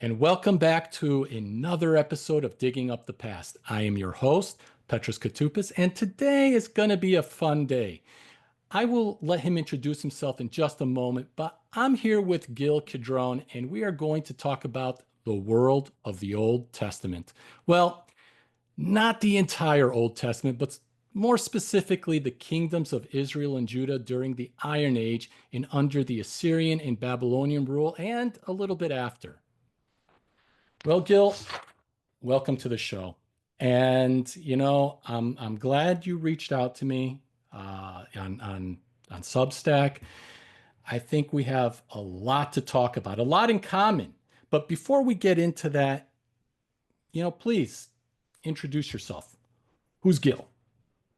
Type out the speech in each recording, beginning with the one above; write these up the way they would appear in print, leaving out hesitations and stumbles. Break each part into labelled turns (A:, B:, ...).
A: and welcome back to another episode of Digging Up the Past. I am your host, Petros Koutoupis, and today is going to be a fun day. I will let him introduce himself in just a moment, but I'm here with Gil Kidron, and we are going to talk about the world of the Old Testament. Well, not the entire Old Testament, but more specifically the kingdoms of Israel and Judah during the Iron Age and under the Assyrian and Babylonian rule, and a little bit after. Well, Gil, welcome to the show. And I'm glad you reached out to me on Substack. I think we have a lot to talk about, a lot in common. But before we get into that, please introduce yourself. Who's Gil?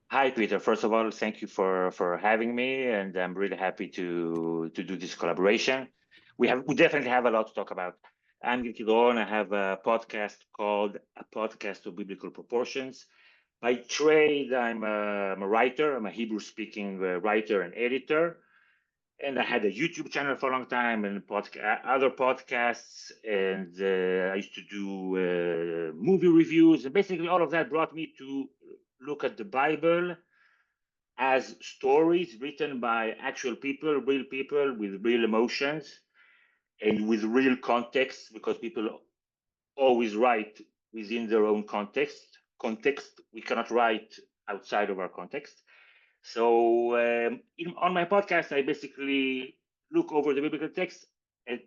B: Hi, Peter. First of all, thank you for having me, and I'm really happy to do this collaboration. We definitely have a lot to talk about. I'm Gil Kidron. I have a podcast called A Podcast of Biblical Proportions. By trade, I'm a writer. I'm a Hebrew-speaking writer and editor, and I had a YouTube channel for a long time and other podcasts, and I used to do movie reviews, and basically all of that brought me to look at the Bible as stories written by actual people, real people with real emotions and with real context, because people always write within their own context. We cannot write outside of our context. So on my podcast, I basically look over the biblical text and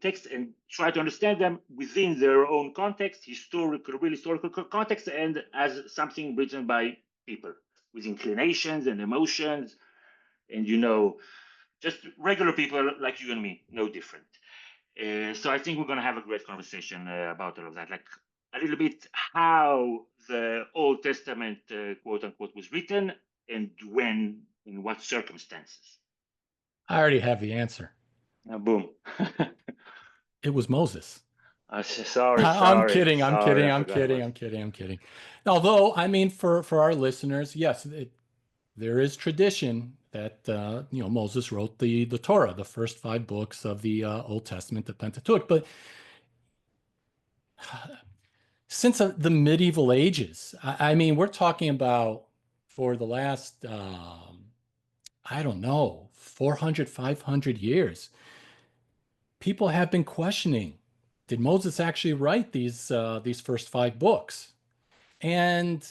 B: try to understand them within their own context, real historical context, and as something written by people with inclinations and emotions, and just regular people like you and me, no different. So I think we're going to have a great conversation about all of that, like a little bit how the Old Testament, quote unquote, was written and when, in what circumstances.
A: I already have the answer.
B: Boom.
A: It was Moses.
B: Sorry.
A: I'm kidding. Although, I mean, for our listeners, yes, there is tradition that Moses wrote the Torah, the first 5 books of the Old Testament, the Pentateuch. But since the medieval ages, I mean, we're talking about for the last, I don't know, 400, 500 years, people have been questioning, did Moses actually write these first 5 books? And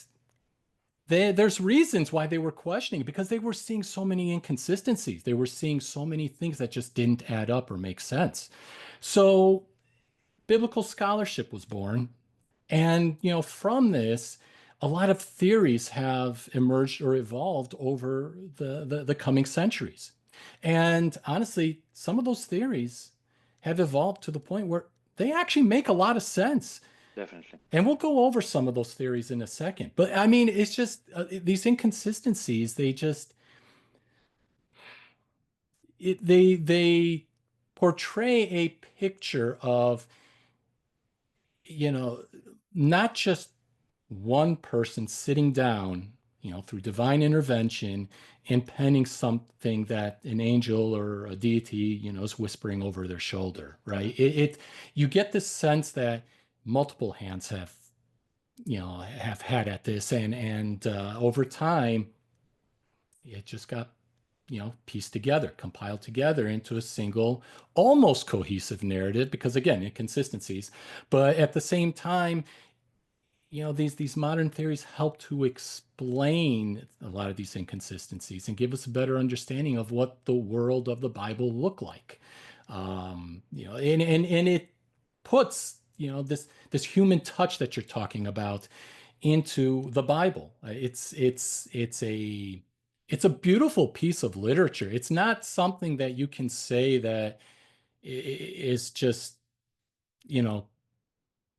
A: there's reasons why they were questioning, because they were seeing so many inconsistencies. They were seeing so many things that just didn't add up or make sense. So biblical scholarship was born. And, from this, a lot of theories have emerged or evolved over the coming centuries. And honestly, some of those theories have evolved to the point where they actually make a lot of sense.
B: Definitely.
A: And we'll go over some of those theories in a second. But I mean, it's just these inconsistencies, they portray a picture of, not just one person sitting down, through divine intervention and penning something that an angel or a deity, is whispering over their shoulder, right? You get this sense that multiple hands have had at this, and over time, it just got pieced together, compiled together into a single, almost cohesive narrative. Because again, inconsistencies, but at the same time, these modern theories help to explain a lot of these inconsistencies and give us a better understanding of what the world of the Bible looked like. And it puts this human touch that you're talking about into the Bible. It's a beautiful piece of literature. It's not something that you can say that is just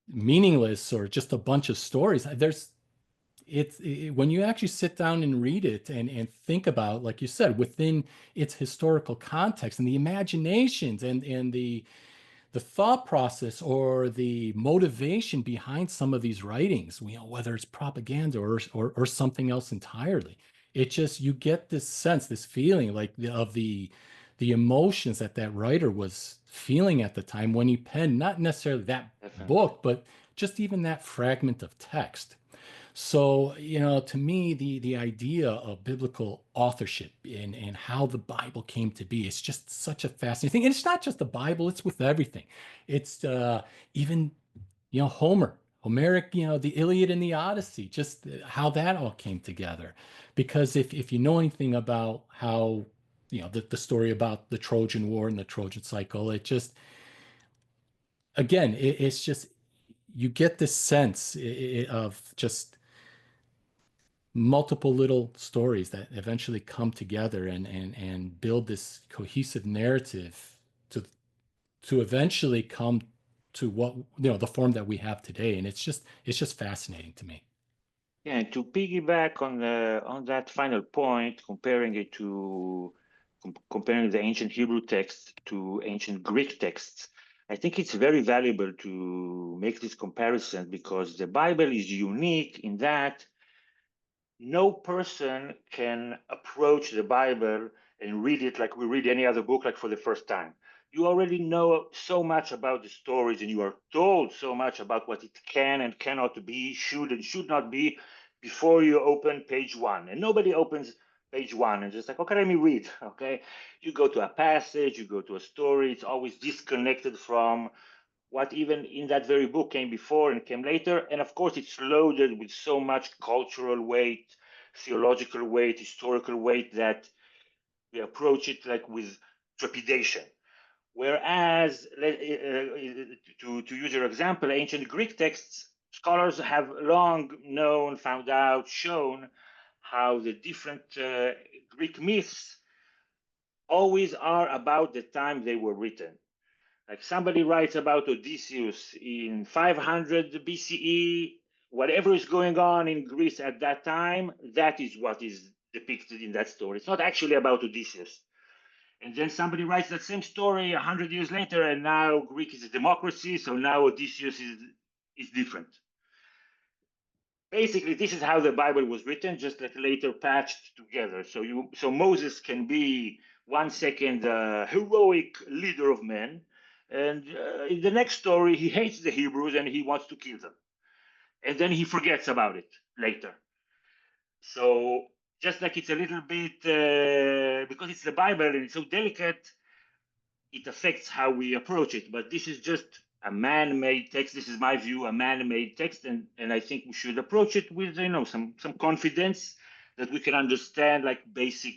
A: meaningless or just a bunch of stories. When you actually sit down and read it and think about, like you said, within its historical context and the imaginations and the thought process or the motivation behind some of these writings, whether it's propaganda or something else entirely, you get this sense, this feeling like of the the emotions that that writer was feeling at the time when he penned not necessarily that
B: Definitely.
A: book, but just even that fragment of text. So, to me, the idea of biblical authorship and how the Bible came to be, it's just such a fascinating thing. And it's not just the Bible, it's with everything. It's even, Homeric, the Iliad and the Odyssey, just how that all came together. Because if you know anything about how, the story about the Trojan War and the Trojan cycle, it just, again, it's just, you get this sense of just multiple little stories that eventually come together and build this cohesive narrative to eventually come to what the form that we have today. And it's just fascinating to me.
B: Yeah, and to piggyback on that final point, comparing the ancient Hebrew texts to ancient Greek texts, I think it's very valuable to make this comparison because the Bible is unique in that no person can approach the Bible and read it like we read any other book, like for the first time. You already know so much about the stories, and you are told so much about what it can and cannot be, should and should not be, before you open page one. And nobody opens page one and just like, okay, let me read. Okay, you go to a passage, you go to a story. It's always disconnected from what even in that very book came before and came later. And of course, it's loaded with so much cultural weight, theological weight, historical weight that we approach it like with trepidation. Whereas, to use your example, ancient Greek texts, scholars have long known, found out, shown how the different Greek myths always are about the time they were written. Like somebody writes about Odysseus in 500 BCE, whatever is going on in Greece at that time, that is what is depicted in that story. It's not actually about Odysseus. And then somebody writes that same story 100 years later, and now Greek is a democracy, so now Odysseus is different. Basically, this is how the Bible was written, just like later patched together. So Moses can be 1 second heroic leader of men, and in the next story he hates the Hebrews and he wants to kill them, and then he forgets about it later. So just like it's a little bit because it's the Bible and it's so delicate, it affects how we approach it. But this is just a man-made text. This is my view, a man-made text, and I think we should approach it with some confidence that we can understand like basic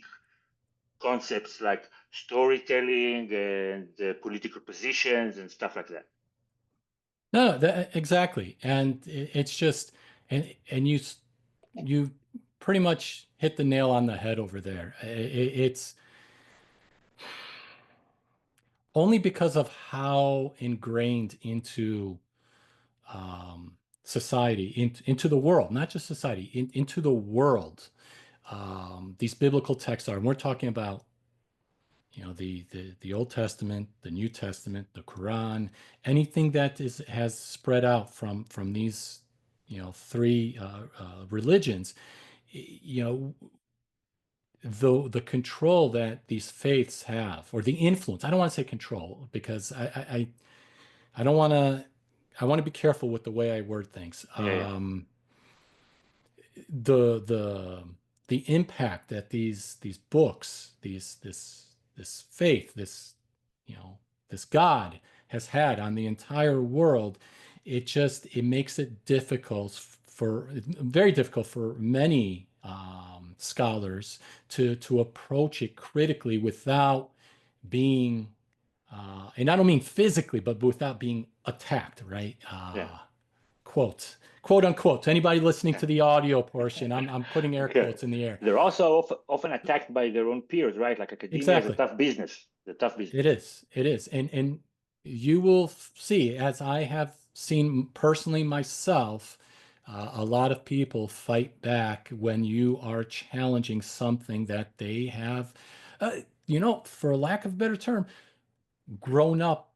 B: concepts like storytelling and political positions and stuff like that.
A: No, exactly. And it's just, and you pretty much hit the nail on the head over there. It's only because of how ingrained into society, into the world, not just society, into the world, these biblical texts are. And we're talking about, the Old Testament, the New Testament, the Quran, anything that has spread out from these, three religions. You know, the control that these faiths have, or the influence. I don't want to say control because I don't want to. I want to be careful with the way I word things.
B: Yeah, yeah,
A: The the impact that these books, this faith, you know this God has had on the entire world, it makes it difficult very difficult for many scholars to approach it critically without being and I don't mean physically, but without being attacked, right?
B: yeah.
A: Quote unquote. To anybody listening to the audio portion, I'm putting air
B: Okay.
A: quotes in the air.
B: They're also often attacked by their own peers, right? Like academia is a
A: Exactly.
B: tough business. It's a tough
A: It
B: business.
A: is. It is. And you will see, as I have seen personally myself, a lot of people fight back when you are challenging something that they have, for lack of a better term, grown up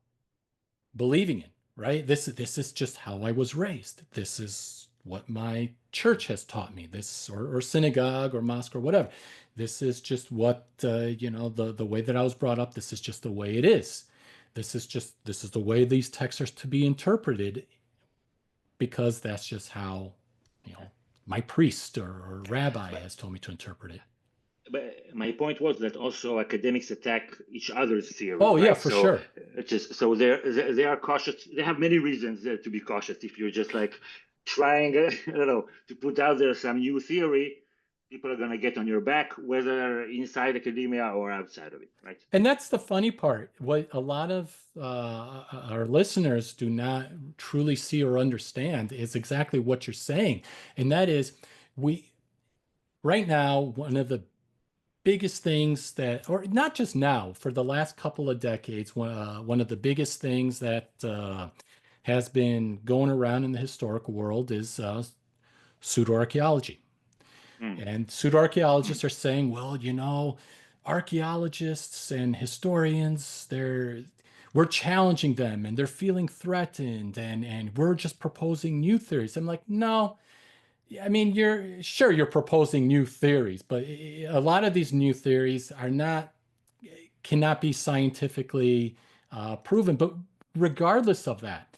A: believing in, right? This is just how I was raised. This is what my church has taught me, this or synagogue or mosque or whatever. This is just what the way that I was brought up. This is just the way it is. This is the way these texts are to be interpreted because that's just how my priest or rabbi
B: But
A: has told me to interpret it.
B: but my point was that also academics attack each other's theories,
A: Oh yeah,
B: right?
A: for
B: So
A: sure.
B: it's just so they are cautious. They have many reasons to be cautious. If you're just like trying, I don't know, to put out there some new theory, people are going to get on your back, whether inside academia or outside of it, right?
A: And that's the funny part. What a lot of our listeners do not truly see or understand is exactly what you're saying. And that is, we, right now, one of the biggest things that, or not just now, for the last couple of decades, one of the biggest things that has been going around in the historical world is pseudo-archaeology.
B: Mm,
A: And pseudo-archaeologists
B: mm,
A: are saying, well, archaeologists and historians, we're challenging them and they're feeling threatened and we're just proposing new theories. I'm like, no, I mean, you're proposing new theories, but a lot of these new theories cannot be scientifically proven. But regardless of that,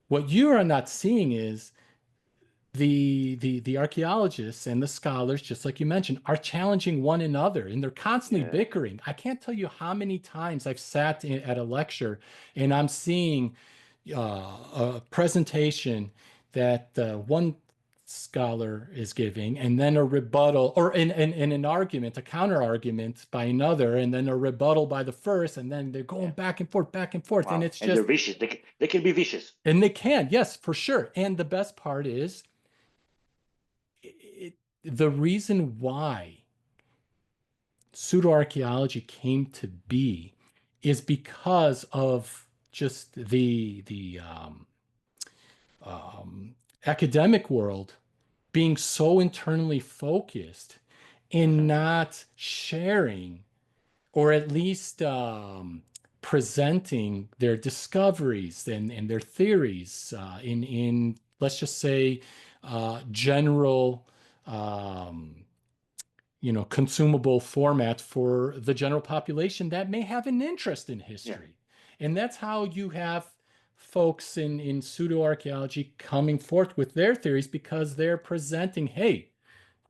A: what you are not seeing is the archaeologists and the scholars, just like you mentioned, are challenging one another and they're constantly
B: yeah,
A: bickering. I can't tell you how many times I've sat at a lecture and I'm seeing a presentation that one scholar is giving, and then a rebuttal, or in an argument, a counter argument by another, and then a rebuttal by the first, and then they're going
B: yeah.
A: back and forth, and
B: Wow.
A: it's
B: And they're
A: just,
B: vicious. They can be vicious.
A: and they can, yes, for sure. And the best part is, the reason why pseudoarchaeology came to be is because of just the academic world being so internally focused in
B: Definitely.
A: not sharing or at least presenting their discoveries and their theories in let's just say general um, consumable format for the general population that may have an interest in
B: Yeah.
A: history. And that's how you have folks in pseudo-archaeology coming forth with their theories because they're presenting, hey,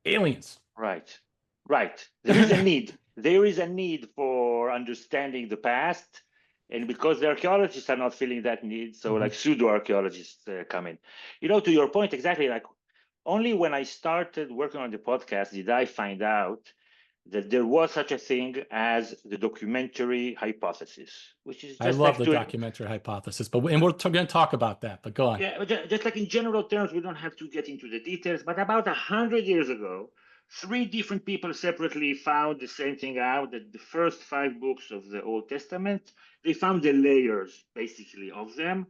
A: aliens.
B: Right. Right. There is a need. There is a need for understanding the past. And because the archaeologists are not feeling that need, so
A: Mhm.
B: like pseudo archaeologists come in. To your point, exactly, like only when I started working on the podcast did I find out that there was such a thing as the documentary hypothesis, which is
A: I
B: just
A: love
B: like
A: the
B: to,
A: documentary hypothesis, but and we're going to talk about that, but go on.
B: yeah, just like in general terms, we don't have to get into the details, but about 100 years ago, three different people separately found the same thing out, that the first five books of the Old Testament, they found the layers basically of them.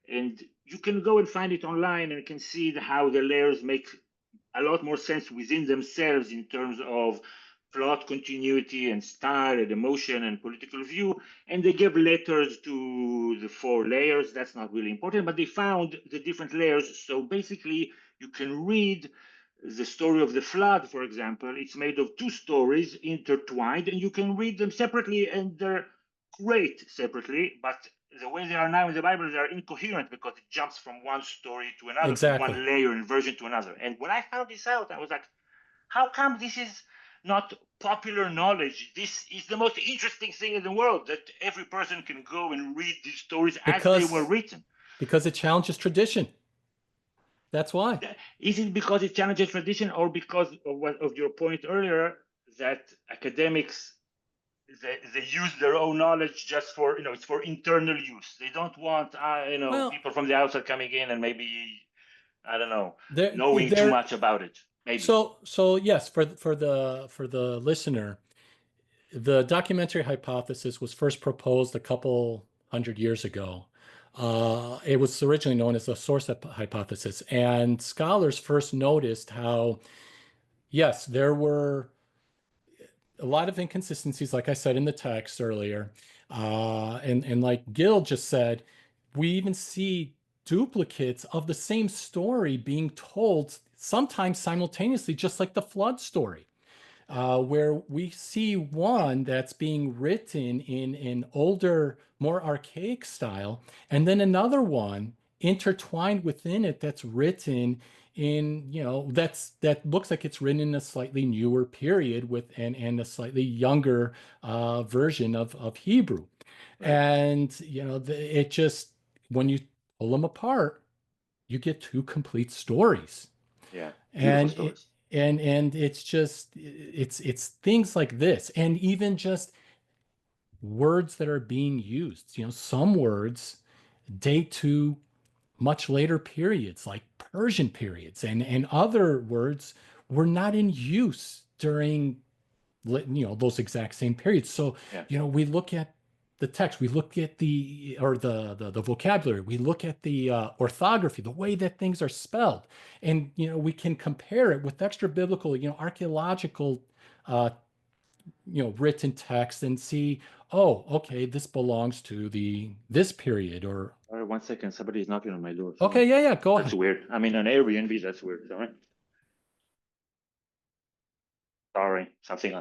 B: And you can go and find it online and can see how the layers make a lot more sense within themselves in terms of plot continuity and style and emotion and political view. And they gave letters to the four layers. That's not really important, but they found the different layers. So basically, you can read the story of the flood, for example. It's made of two stories intertwined, and you can read them separately, and they're great separately. But the way they are now in the Bible, they are incoherent because it jumps from one story to another, from
A: Exactly.
B: one layer and version to another. And when I found this out, I was like, how come this is not popular knowledge? This is the most interesting thing in the world, that every person can go and read these stories as they were
A: Because
B: written.
A: because it challenges tradition. That's why.
B: Is it because it challenges tradition, or because of your point earlier that academics, they use their own knowledge just for, it's for internal use. They don't want
A: Well,
B: people from the outside coming in and maybe, I don't know,
A: there
B: knowing too
A: there
B: much about it. Maybe.
A: so yes, for the listener, the documentary hypothesis was first proposed a couple hundred years ago. It was originally known as the source hypothesis, and scholars first noticed how, yes, there were a lot of inconsistencies, like I said in the text earlier, and like Gil just said, we even see duplicates of the same story being told, sometimes simultaneously, just like the flood story, where we see one that's being written in an older, more archaic style, and then another one intertwined within it that's written in, that looks like it's written in a slightly newer period with and a slightly younger version of Hebrew.
B: Right.
A: And it just, when you pull them apart, you get two complete stories.
B: Yeah. Beautiful
A: And it,
B: stories.
A: and it's just, it's things like this, and even just words that are being used. Some words date to much later periods, like Persian periods, and other words were not in use during those exact same periods. So
B: Yeah.
A: we look at the text, we look at the vocabulary, we look at the orthography, the way that things are spelled, and we can compare it with extra biblical, archaeological written text and see, oh, okay, this belongs to this period. Or
B: All right, 1 second. Somebody is knocking on my door. Sorry.
A: okay, yeah, go
B: That's
A: ahead.
B: weird. I mean, on Airbnb, that's weird. Sorry. Sorry. Something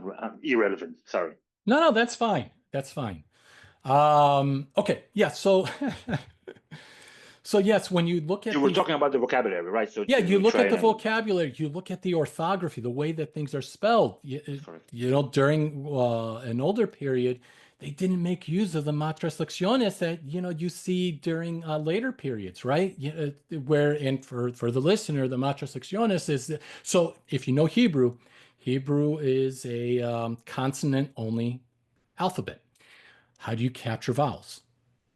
B: irrelevant. Sorry.
A: No, that's fine, that's fine. Okay, yeah, so so yes, when you look
B: You
A: at
B: were
A: these,
B: talking about the vocabulary, right? So
A: yeah, you
B: to
A: look
B: try
A: at the
B: and
A: vocabulary, you look at the orthography, the way that things are spelled.
B: that's correct.
A: During an older period, they didn't make use of the matras lecciones that you see during later periods, right? Where, and for the listener, the matras lecciones so if you know Hebrew, Hebrew is a consonant-only alphabet. How do you capture vowels?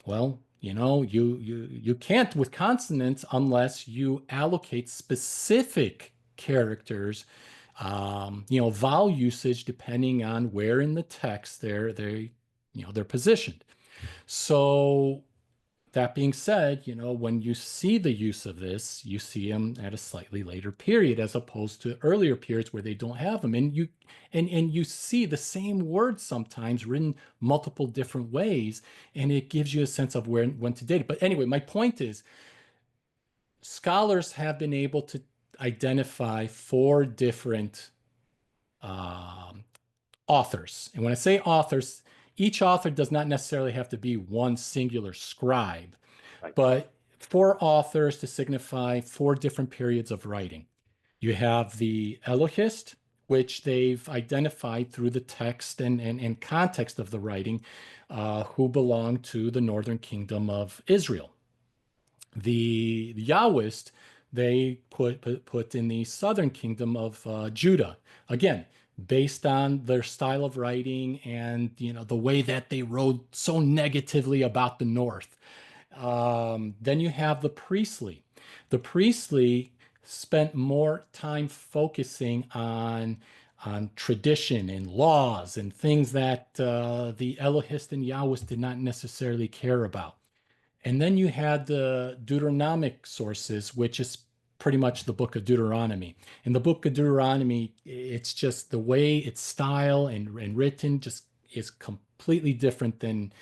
A: Well, you can't with consonants unless you allocate specific characters, vowel usage depending on where in the text they're positioned. So that being said, when you see the use of this, you see them at a slightly later period as opposed to earlier periods where they don't have them. And you see the same words sometimes written multiple different ways, and it gives you a sense of when to date it. But anyway, my point is scholars have been able to identify four different um, authors. And when I say authors, each author does not necessarily have to be one singular scribe,
B: Right.
A: but four authors to signify four different periods of writing. You have the Elohist, which they've identified through the text and context of the writing, who belong to the northern kingdom of Israel. The Yahwist, they put in the southern kingdom of Judah. Again, based on their style of writing and the way that they wrote so negatively about the north. Then you have the priestly. The priestly spent more time focusing on tradition and laws and things that the Elohist and Yahwist did not necessarily care about. And then you had the Deuteronomic sources, which is pretty much the book of Deuteronomy. In the book of Deuteronomy, it's just the way it's style and written just is completely different than,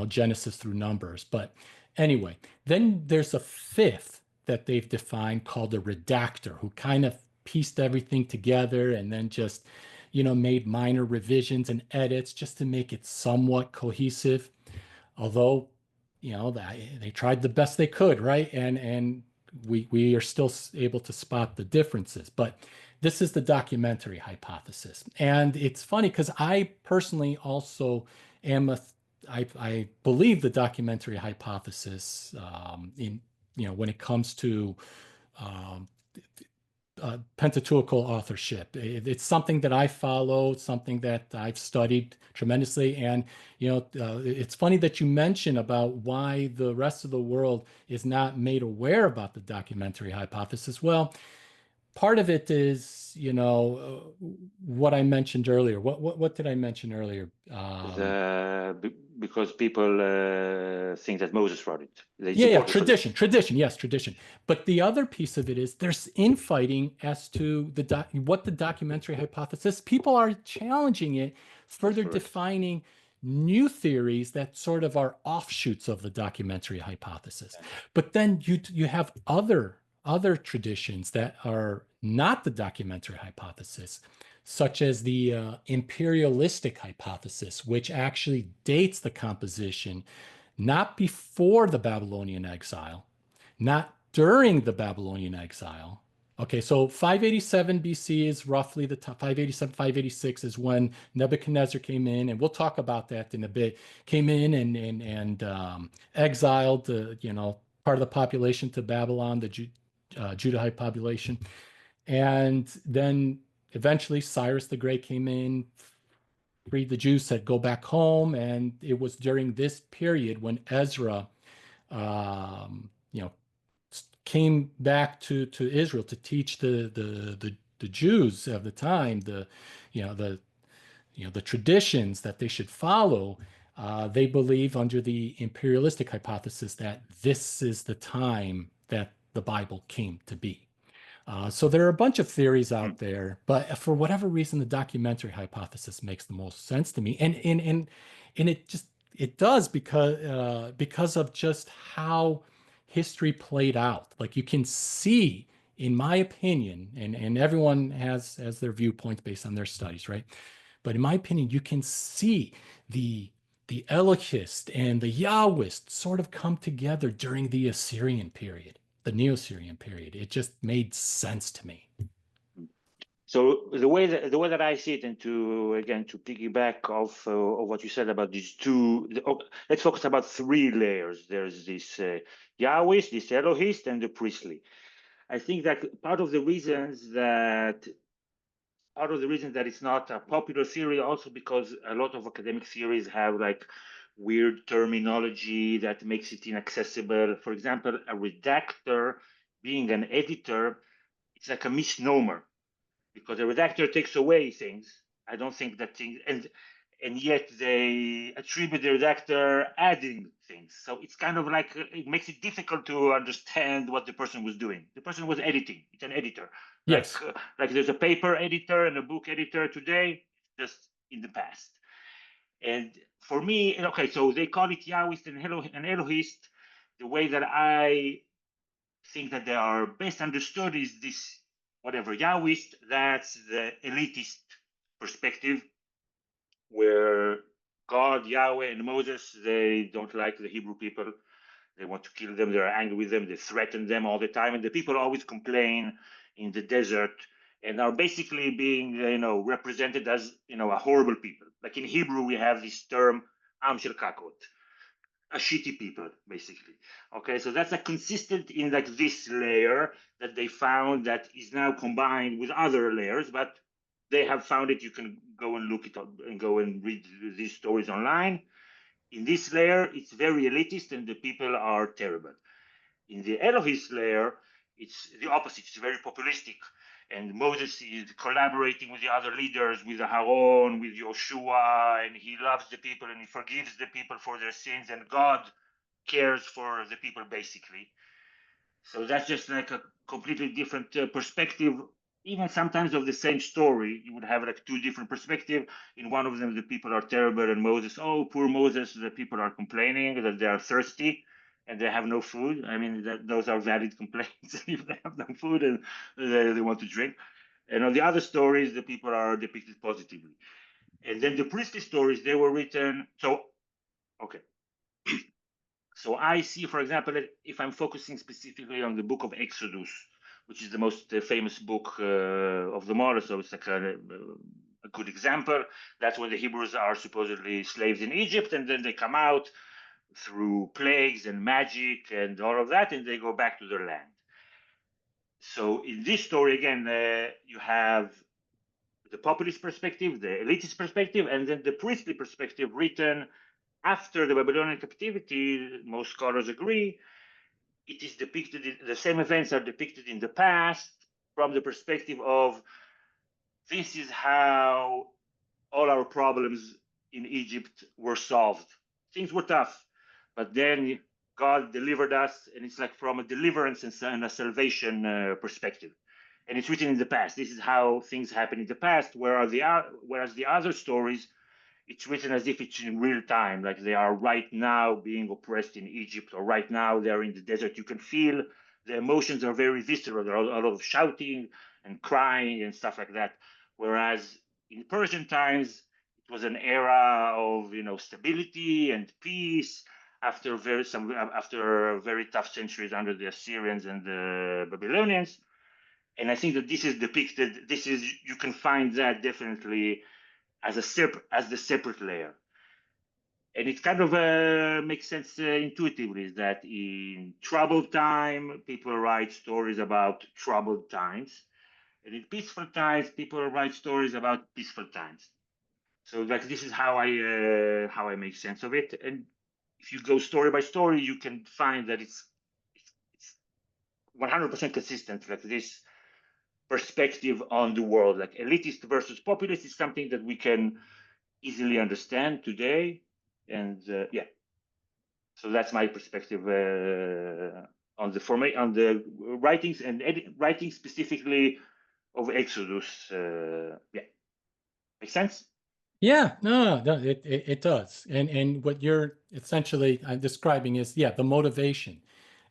A: Genesis through Numbers. But anyway, then there's a fifth that they've defined called a redactor, who kind of pieced everything together and then just, made minor revisions and edits just to make it somewhat cohesive. Although they tried the best they could, right? And we are still able to spot the differences. But this is the documentary hypothesis, and it's funny because I personally also am I believe the documentary hypothesis in when it comes to um, Pentateuchal authorship. It's something that I follow, something that I've studied tremendously. And, it's funny that you mention about why the rest of the world is not made aware about the documentary hypothesis. Well, part of it is, what I mentioned earlier. What did I mention earlier?
B: Because people think that Moses wrote it. They
A: Yeah,
B: support it for that.
A: tradition, yes, tradition. But the other piece of it is there's infighting as to what the documentary hypothesis. People are challenging it,
B: That's
A: further
B: correct.
A: defining, new theories that sort of are offshoots of the documentary hypothesis. But then you have other traditions that are not the documentary hypothesis, such as the imperialistic hypothesis, which actually dates the composition not before the Babylonian exile, not during the Babylonian exile. Okay, so 587 BC is roughly the top. 587, 586 is when Nebuchadnezzar came in, and we'll talk about that in a bit. Came in and exiled the part of the population to Babylon, the Judahite population, and then eventually Cyrus the Great came in, freed the Jews, said go back home, and it was during this period when Ezra, you know, came back to Israel to teach the Jews of the time the traditions that they should follow. They believe under the imperialistic hypothesis that this is the time that the Bible came to be. So there are a bunch of theories out there, but for whatever reason, the documentary hypothesis makes the most sense to me, and it does because of just how history played out. Like you can see, in my opinion, and everyone has their viewpoints based on their studies, right? But in my opinion, you can see the Elohist and the Yahwist sort of come together during the Assyrian period, the Neo-Assyrian period. It just made sense to me.
B: So the way that I see it, and to piggyback off of what you said about these two, let's focus about three layers. There's this Yahwist, this Elohist, and the priestly. I think that part of the reasons that it's not a popular theory, also because a lot of academic theories have like weird terminology that makes it inaccessible. For example, a redactor being an editor, it's like a misnomer, because a redactor takes away things. I don't think that things, and yet they attribute the redactor adding things. So it's kind of like, it makes it difficult to understand what the person was doing. The person was editing. It's an editor.
A: Yes.
B: Like there's a paper editor and a book editor today, just in the past. And for me, okay, so they call it Yahwist and Elohist. The way that I think that they are best understood is this, whatever, Yahwist, that's the elitist perspective, where God, Yahweh, and Moses, they don't like the Hebrew people. They want to kill them. They're angry with them. They threaten them all the time. And the people always complain in the desert and are basically being, represented as, a horrible people. Like in Hebrew, we have this term, Am Shel Kakot, a shitty people, basically. Okay, so that's a consistent in like this layer that they found that is now combined with other layers, but they have found it. You can go and look it up and go and read these stories online. In this layer, it's very elitist and the people are terrible. In the Elohist layer, it's the opposite. It's very populistic. And Moses is collaborating with the other leaders, with Aaron, with Joshua, and he loves the people and he forgives the people for their sins, and God cares for the people, basically. So that's just like a completely different perspective. Even sometimes of the same story, you would have like two different perspectives. In one of them, the people are terrible, and Moses, oh, poor Moses, the people are complaining that they are thirsty and they have no food. I mean, those are valid complaints if they have no food and they want to drink. And on the other stories, the people are depicted positively. And then the priestly stories, they were written. So, okay. So I see, for example, if I'm focusing specifically on the book of Exodus, which is the most famous book of them all, so it's like a good example. That's when the Hebrews are supposedly slaves in Egypt, and then they come out through plagues and magic and all of that, and they go back to their land. So in this story, again, you have the populist perspective, the elitist perspective, and then the priestly perspective written after the Babylonian captivity. Most scholars agree it is depicted, the same events are depicted in the past from the perspective of this is how all our problems in Egypt were solved. Things were tough, but then God delivered us, and it's like from a deliverance and a salvation perspective. And it's written in the past. This is how things happened in the past, whereas the other stories, it's written as if it's in real time, like they are right now being oppressed in Egypt, or right now they're in the desert. You can feel the emotions are very visceral. There are a lot of shouting and crying and stuff like that. Whereas in Persian times, it was an era of stability and peace after very tough centuries under the Assyrians and the Babylonians. And I think that this is depicted. You can find that definitely as the separate layer, and it kind of makes sense intuitively. Is that in troubled time, people write stories about troubled times, and in peaceful times, people write stories about peaceful times. So like this is how I make sense of it. And if you go story by story, you can find that it's 100% consistent. Like this perspective on the world, like elitist versus populist, is something that we can easily understand today. And yeah, so that's my perspective on the writings and writing specifically of Exodus. Yeah, makes sense.
A: Yeah, no, it does. And what you're essentially describing is, yeah, the motivation.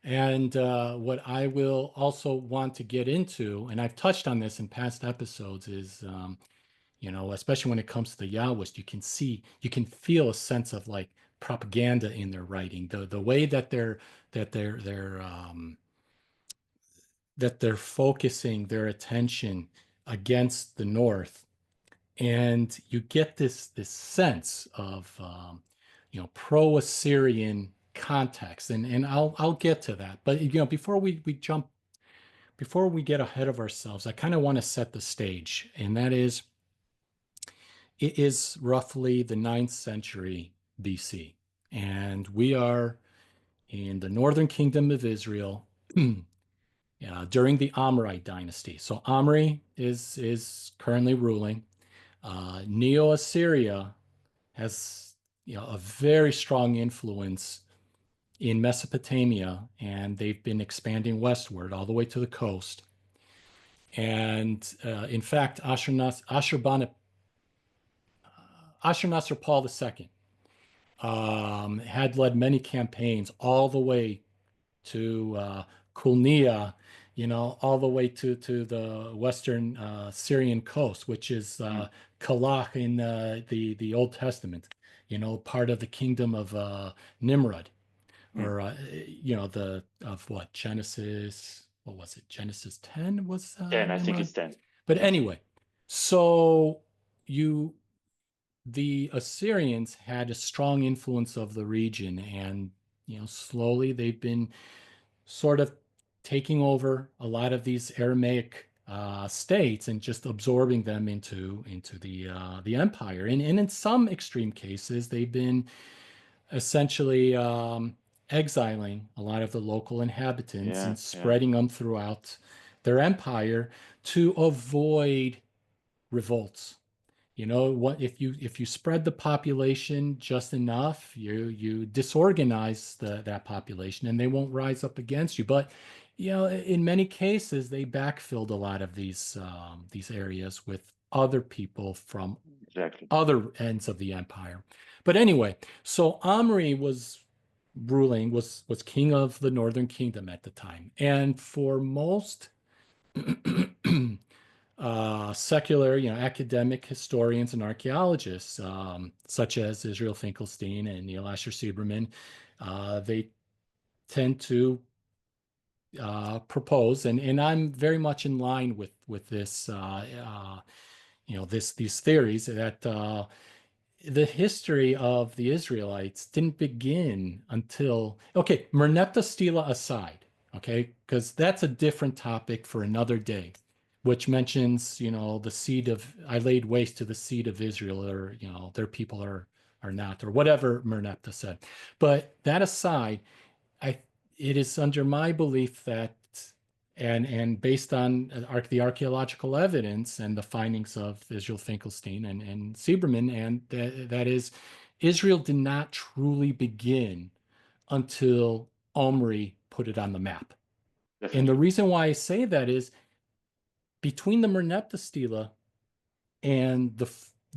A: And what I will also want to get into, and I've touched on this in past episodes, is especially when it comes to the Yahwist, you can feel a sense of like propaganda in their writing, the way that they're focusing their attention against the North, and you get this sense of pro-Assyrian context, and I'll get to that. But before we get ahead of ourselves, I kind of want to set the stage, and that is it is roughly the ninth century BC, and we are in the northern kingdom of Israel. During the Amorite dynasty. So Omri is currently ruling. Neo-Assyria has a very strong influence in Mesopotamia, and they've been expanding westward all the way to the coast. And in fact, Ashurnasir Paul II had led many campaigns all the way to Kulnia, all the way to the western Syrian coast, which is
B: Mm,
A: Kalach in the Old Testament, part of the kingdom of Nimrod,
B: mm.
A: or the of what Genesis, what was it? Genesis 10 was
B: 10, I think
A: Nimrod.
B: it's 10.
A: But
B: Yeah,
A: anyway, so you the Assyrians had a strong influence of the region, and slowly they've been sort of taking over a lot of these Aramaic states and just absorbing them into the empire. And in some extreme cases, they've been essentially exiling a lot of the local inhabitants
B: yeah,
A: and
B: yeah.
A: spreading them throughout their empire to avoid revolts. What if you spread the population just enough, you disorganize that population and they won't rise up against you. But in many cases, they backfilled a lot of these areas with other people from
B: Exactly.
A: other ends of the empire. But anyway, so Omri was king of the northern kingdom at the time, and for most secular, academic historians and archaeologists, such as Israel Finkelstein and Neil Asher Sieberman, they tend to propose, and I'm very much in line with this, these theories that the history of the Israelites didn't begin until, okay, Merneptah Stela aside, okay, because that's a different topic for another day, which mentions, the seed of, I laid waste to the seed of Israel, or, their people are not, or whatever Merneptah said. But that aside, I it is under my belief that, and based on the archaeological evidence and the findings of Israel Finkelstein and Sieberman, and that is, Israel did not truly begin until Omri put it on the map. And the
B: Definitely.
A: reason why I say that is between the Merneptah Stela and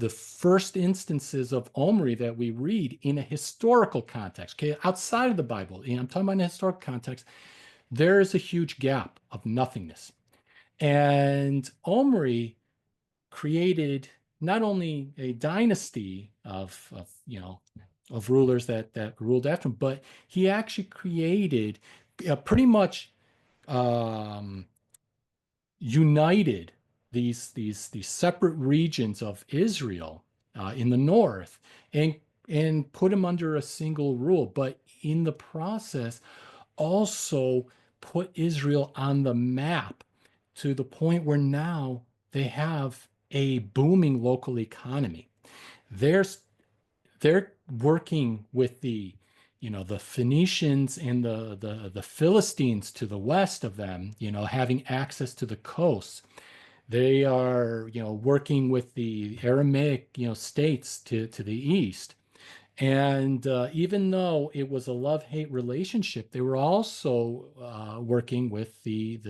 A: the first instances of Omri that we read in a historical context, okay, outside of the Bible, I'm talking about in a historical context, there is a huge gap of nothingness. And Omri created not only a dynasty of rulers that ruled after him, but he actually created pretty much um, united these separate regions of Israel in the north and put them under a single rule, but in the process also put Israel on the map to the point where now they have a booming local economy. There's they're working with the Phoenicians and the Philistines to the west of them, having access to the coast. They are, working with the Aramaic, states to the east. And even though it was a love-hate relationship, they were also working with the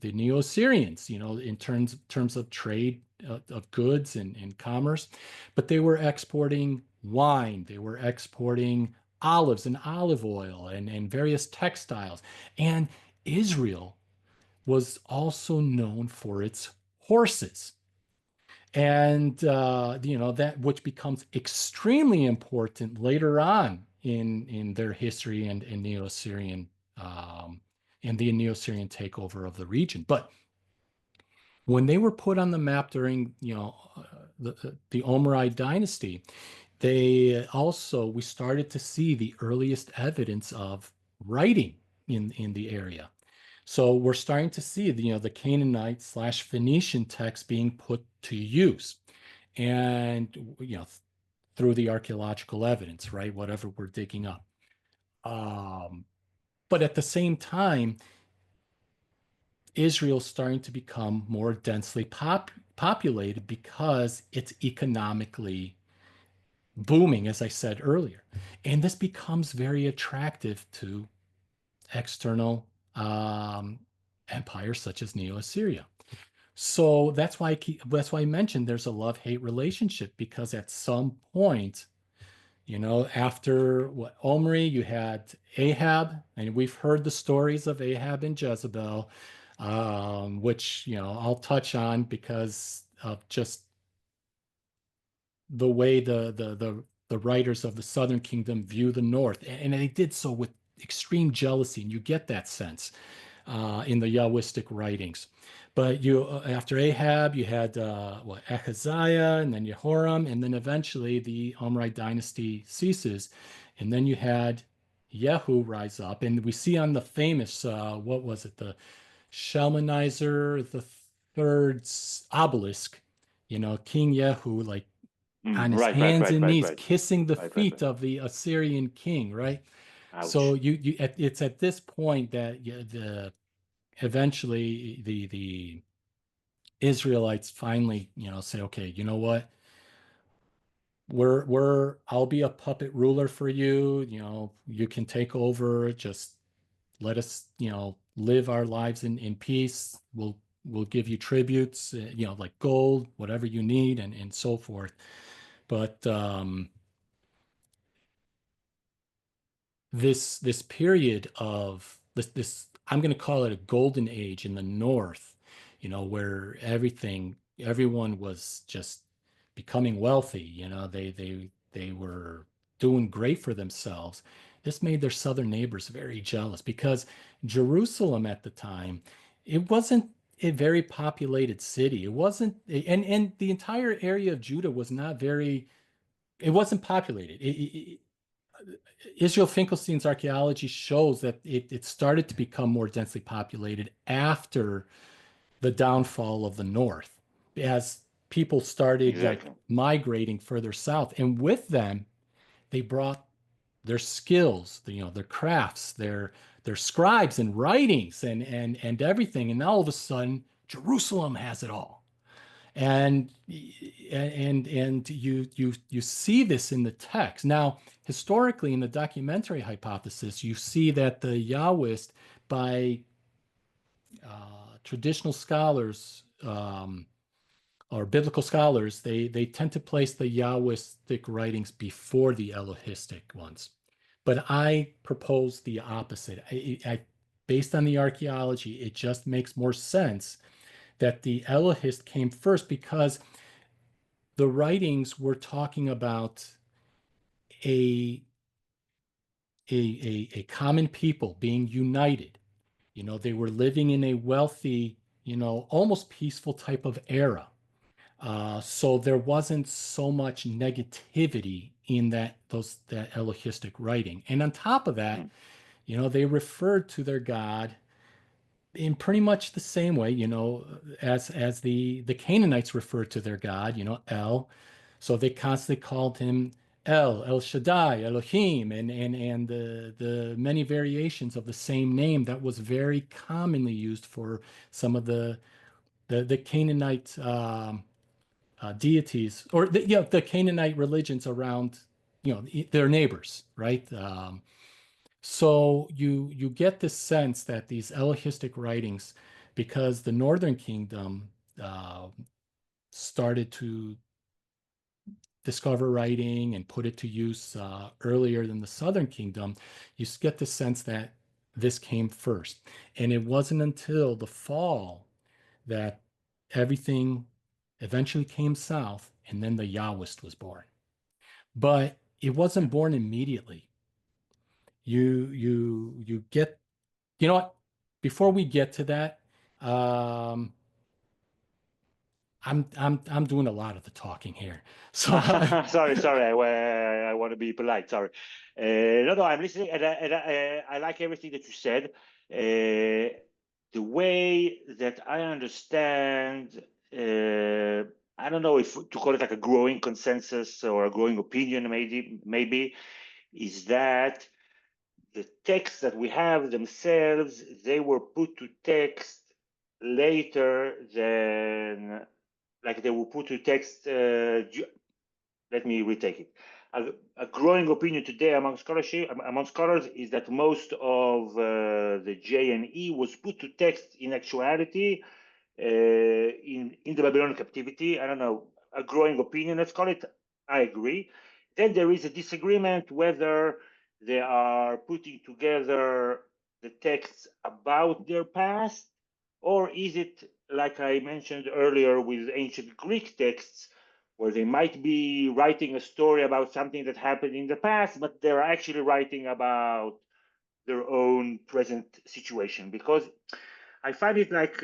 A: Neo-Assyrians, in terms of trade of goods and commerce. But they were exporting wine, they were exporting olives and olive oil and various textiles. And Israel was also known for its horses. And that which becomes extremely important later on in their history and in Neo-Assyrian and the Neo-Assyrian takeover of the region. But when they were put on the map during the Omride dynasty, we started to see the earliest evidence of writing in the area. So we're starting to see the Canaanite / Phoenician text being put to use, and through the archaeological evidence, right? Whatever we're digging up. But at the same time, Israel's starting to become more densely populated because it's economically booming, as I said earlier, and this becomes very attractive to external empires such as Neo-Assyria. So that's why I mentioned there's a love-hate relationship, because at some point, after what Omri, you had Ahab, and we've heard the stories of Ahab and Jezebel, which I'll touch on because of just the way the writers of the Southern Kingdom view the North, and they did so with extreme jealousy, and you get that sense in the Yahwistic writings. But after Ahab, you had Ahaziah, and then Jehoram, and then eventually the Omride dynasty ceases, and then you had Yehu rise up, and we see on the famous what was it, the Shalmaneser the third's obelisk, King Yehu, like on his
B: Right, right,
A: hands
B: right,
A: and
B: right,
A: knees
B: right,
A: kissing the
B: right, right,
A: feet
B: right.
A: of the Assyrian king, right? So
B: Ouch.
A: it's at this point that eventually the Israelites finally, say, okay, you know what? I'll be a puppet ruler for you. You can take over. Just let us, live our lives in peace. We'll give you tributes, like gold, whatever you need, and so forth. But this period of this I'm going to call it a golden age in the north, where everyone was just becoming wealthy. They were doing great for themselves. This made their southern neighbors very jealous, because Jerusalem at the time, it wasn't a very populated city. It wasn't, and the entire area of Judah was not very, it wasn't populated. Israel Finkelstein's archaeology shows that it started to become more densely populated after the downfall of the North, as people started like
B: Exactly.
A: migrating further south, and with them they brought their skills, their crafts, their scribes and writings and everything, and now all of a sudden Jerusalem has it all. And you see this in the text. Now, historically, in the documentary hypothesis, you see that the Yahwist, by traditional scholars, or biblical scholars, they tend to place the Yahwistic writings before the Elohistic ones. But I propose the opposite. Based on the archaeology, it just makes more sense that the Elohist came first because the writings were talking about a a common people being united. They were living in a wealthy, almost peaceful type of era. So there wasn't so much negativity in that Elohistic writing. And on top of that,
B: Mm.
A: they referred to their God in pretty much the same way, as the Canaanites referred to their God, El. So they constantly called him El Shaddai, Elohim, and the many variations of the same name that was very commonly used for some of the Canaanite deities, or the Canaanite religions around, their neighbors, right? So you get this sense that these Elohistic writings, because the Northern Kingdom started to discover writing and put it to use earlier than the Southern Kingdom, you get the sense that this came first. And it wasn't until the fall that everything eventually came south, and then the Yahwist was born. But it wasn't born immediately. You get, you know what? Before we get to that, um, I'm doing a lot of the talking here. So
B: Sorry. I want to be polite. Sorry. No, I'm listening, I like everything that you said. The way that I understand, I don't know if to call it like a growing consensus or a growing opinion, maybe, is that the texts that we have themselves, they were put to text later than, like they were put to text. Let me retake it. A growing opinion today among scholars is that most of the J and E was put to text in actuality in the Babylonian captivity. I don't know, a growing opinion, let's call it. I agree. Then there is a disagreement whether they are putting together the texts about their past, or is it, like I mentioned earlier, with ancient Greek texts, where they might be writing a story about something that happened in the past, but they're actually writing about their own present situation. Because I find it like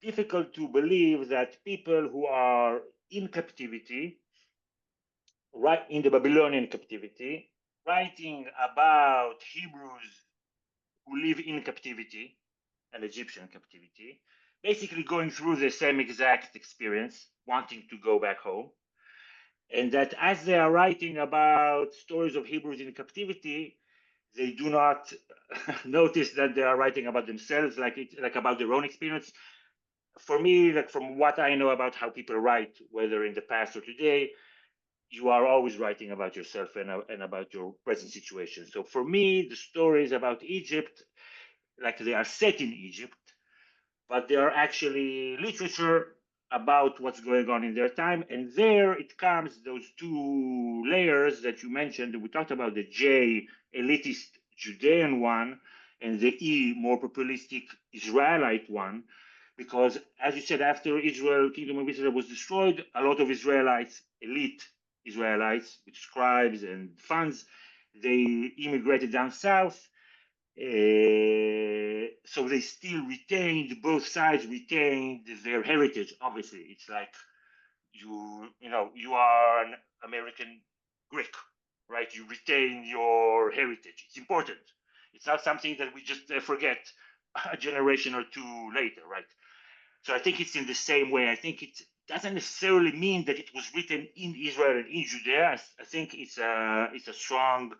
B: difficult to believe that people who are in captivity, right in the Babylonian captivity, writing about Hebrews who live in captivity, an Egyptian captivity, basically going through the same exact experience, wanting to go back home. And that as they are writing about stories of Hebrews in captivity, they do not notice that they are writing about themselves, like about their own experience. For me, like from what I know about how people write, whether in the past or today, you are always writing about yourself and about your present situation. So for me, the stories about Egypt, like they are set in Egypt, but they are actually literature about what's going on in their time. And there it comes, those two layers that you mentioned. We talked about the J, elitist Judean one, and the E, more populistic Israelite one. Because as you said, after Kingdom of Israel was destroyed, a lot of Israelites, elite Israelites, with scribes and funds, they immigrated down south. So they still retained, both sides retained their heritage. Obviously, it's like you are an American Greek, right? You retain your heritage. It's important. It's not something that we just forget a generation or two later, right? So I think it's in the same way. I think it doesn't necessarily mean that it was written in Israel and in Judea. I think it's a strong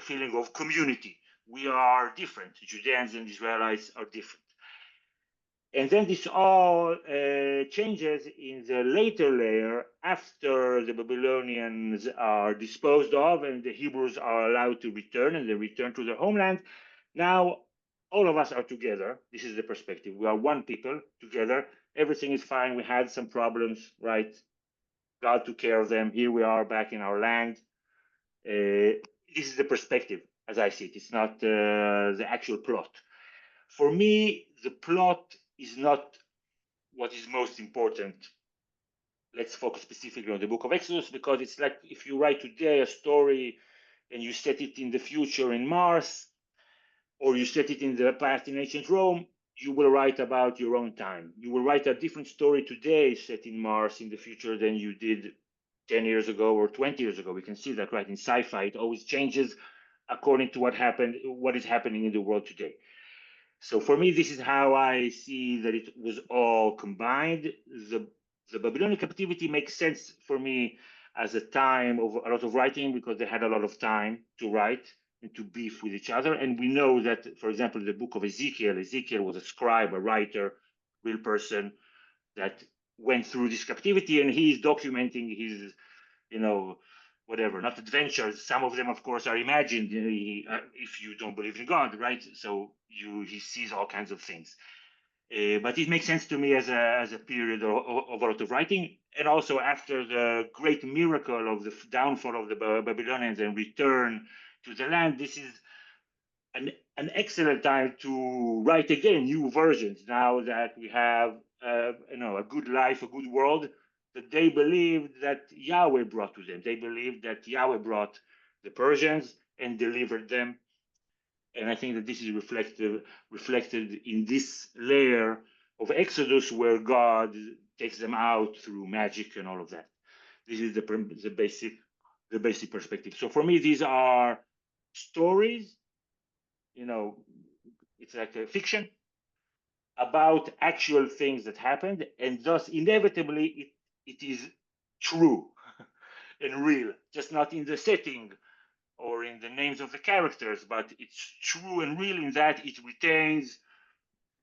B: feeling of community. We are different. Judeans and Israelites are different. And then this all changes in the later layer after the Babylonians are disposed of and the Hebrews are allowed to return and they return to their homeland. Now, all of us are together. This is the perspective. We are one people together. everything is fine. We had some problems, right? God took care of them. Here we are back in our land. This is the perspective as I see it. It's not the actual plot. For me, the plot is not what is most important. Let's focus specifically on the book of Exodus, because it's like if you write today a story and you set it in the future in Mars, or you set it in the past in ancient Rome, you will write about your own time. You will write a different story today set in Mars in the future than you did 10 years ago or 20 years ago. We can see that, right? In sci-fi, it always changes according to what is happening in the world today. So for me, this is how I see that it was all combined. The Babylonian captivity makes sense for me as a time of a lot of writing, because they had a lot of time to write and to beef with each other. And we know that, for example, the book of Ezekiel, Ezekiel was a scribe, a writer, real person that went through this captivity, and he's documenting his, whatever, not adventures. Some of them, of course, are imagined. If you don't believe in God, right? So he sees all kinds of things. But it makes sense to me as a period of a lot of writing, and also after the great miracle of the downfall of the Babylonians and return to the land. This is an excellent time to write again new versions. Now that we have a good life, a good world, that they believed that Yahweh brought to them. They believed that Yahweh brought the Persians and delivered them. And I think that this is reflected in this layer of Exodus, where God takes them out through magic and all of that. This is the basic perspective. So for me, these are stories. It's like a fiction about actual things that happened, and thus inevitably it is true and real, just not in the setting or in the names of the characters, but it's true and real in that it retains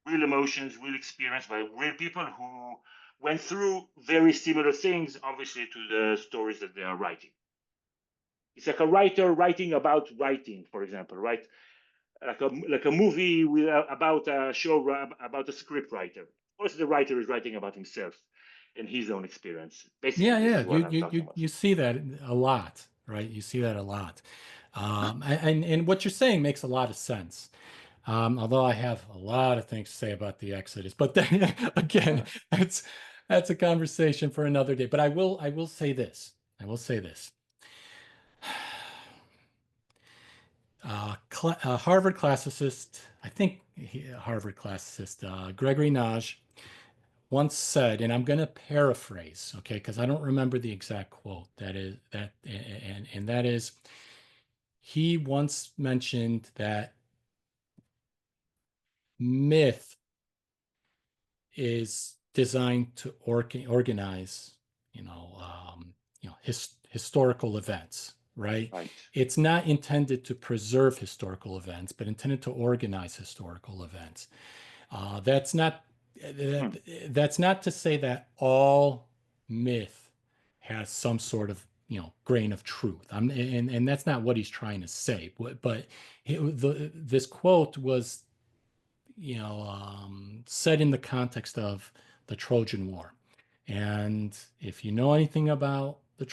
B: real emotions, real experience by real people who went through very similar things, obviously, to the stories that they are writing. It's like a writer writing about writing, for example, right? Like a movie about a show about a script writer. Of course, the writer is writing about himself and his own experience. Basically,
A: Yeah,
B: this
A: yeah,
B: is what I'm talking about.
A: you see that a lot, right? You see that a lot, and what you're saying makes a lot of sense. Although I have a lot of things to say about the Exodus, but then again, that's a conversation for another day. But I will say this. I will say this. Harvard classicist, I think Harvard classicist Gregory Nagy once said, and I'm going to paraphrase, okay, because I don't remember the exact quote. And that is, he once mentioned that myth is designed to organize, historical events, right?
B: Right.
A: It's not intended to preserve historical events, but intended to organize historical events. That's not
B: Hmm.
A: that's not to say that all myth has some sort of grain of truth. And that's not what he's trying to say. But this quote was set in the context of the Trojan War. And if you know anything about the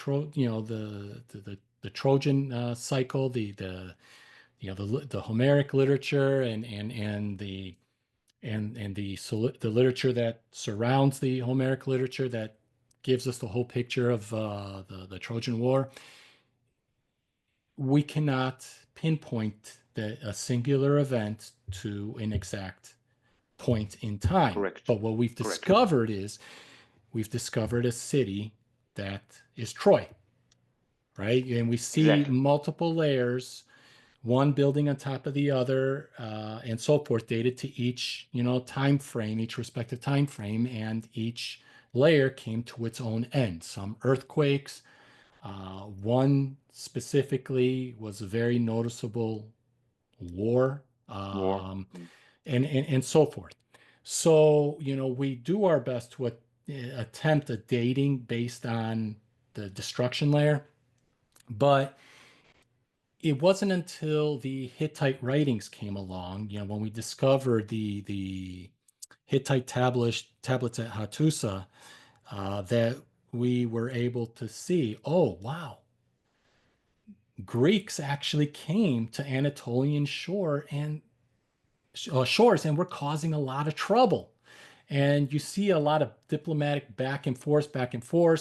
A: Trojan cycle, the Homeric literature and the literature that surrounds the Homeric literature that gives us the whole picture of the Trojan War, we cannot pinpoint a singular event to an exact point in time.
B: Correct.
A: But what
B: Correct.
A: we've discovered a city that is Troy, right? And we see
B: Exactly.
A: multiple layers, one building on top of the other, and so forth, dated to each, time frame, each respective time frame, and each layer came to its own end. Some earthquakes, one specifically was a very noticeable war,
B: War.
A: and so forth. So, we do our best to attempt a dating based on the destruction layer, but it wasn't until the Hittite writings came along, when we discovered the Hittite tablets at Hattusa, that we were able to see, oh, wow, Greeks actually came to Anatolian shores and were causing a lot of trouble. And you see a lot of diplomatic back and forth,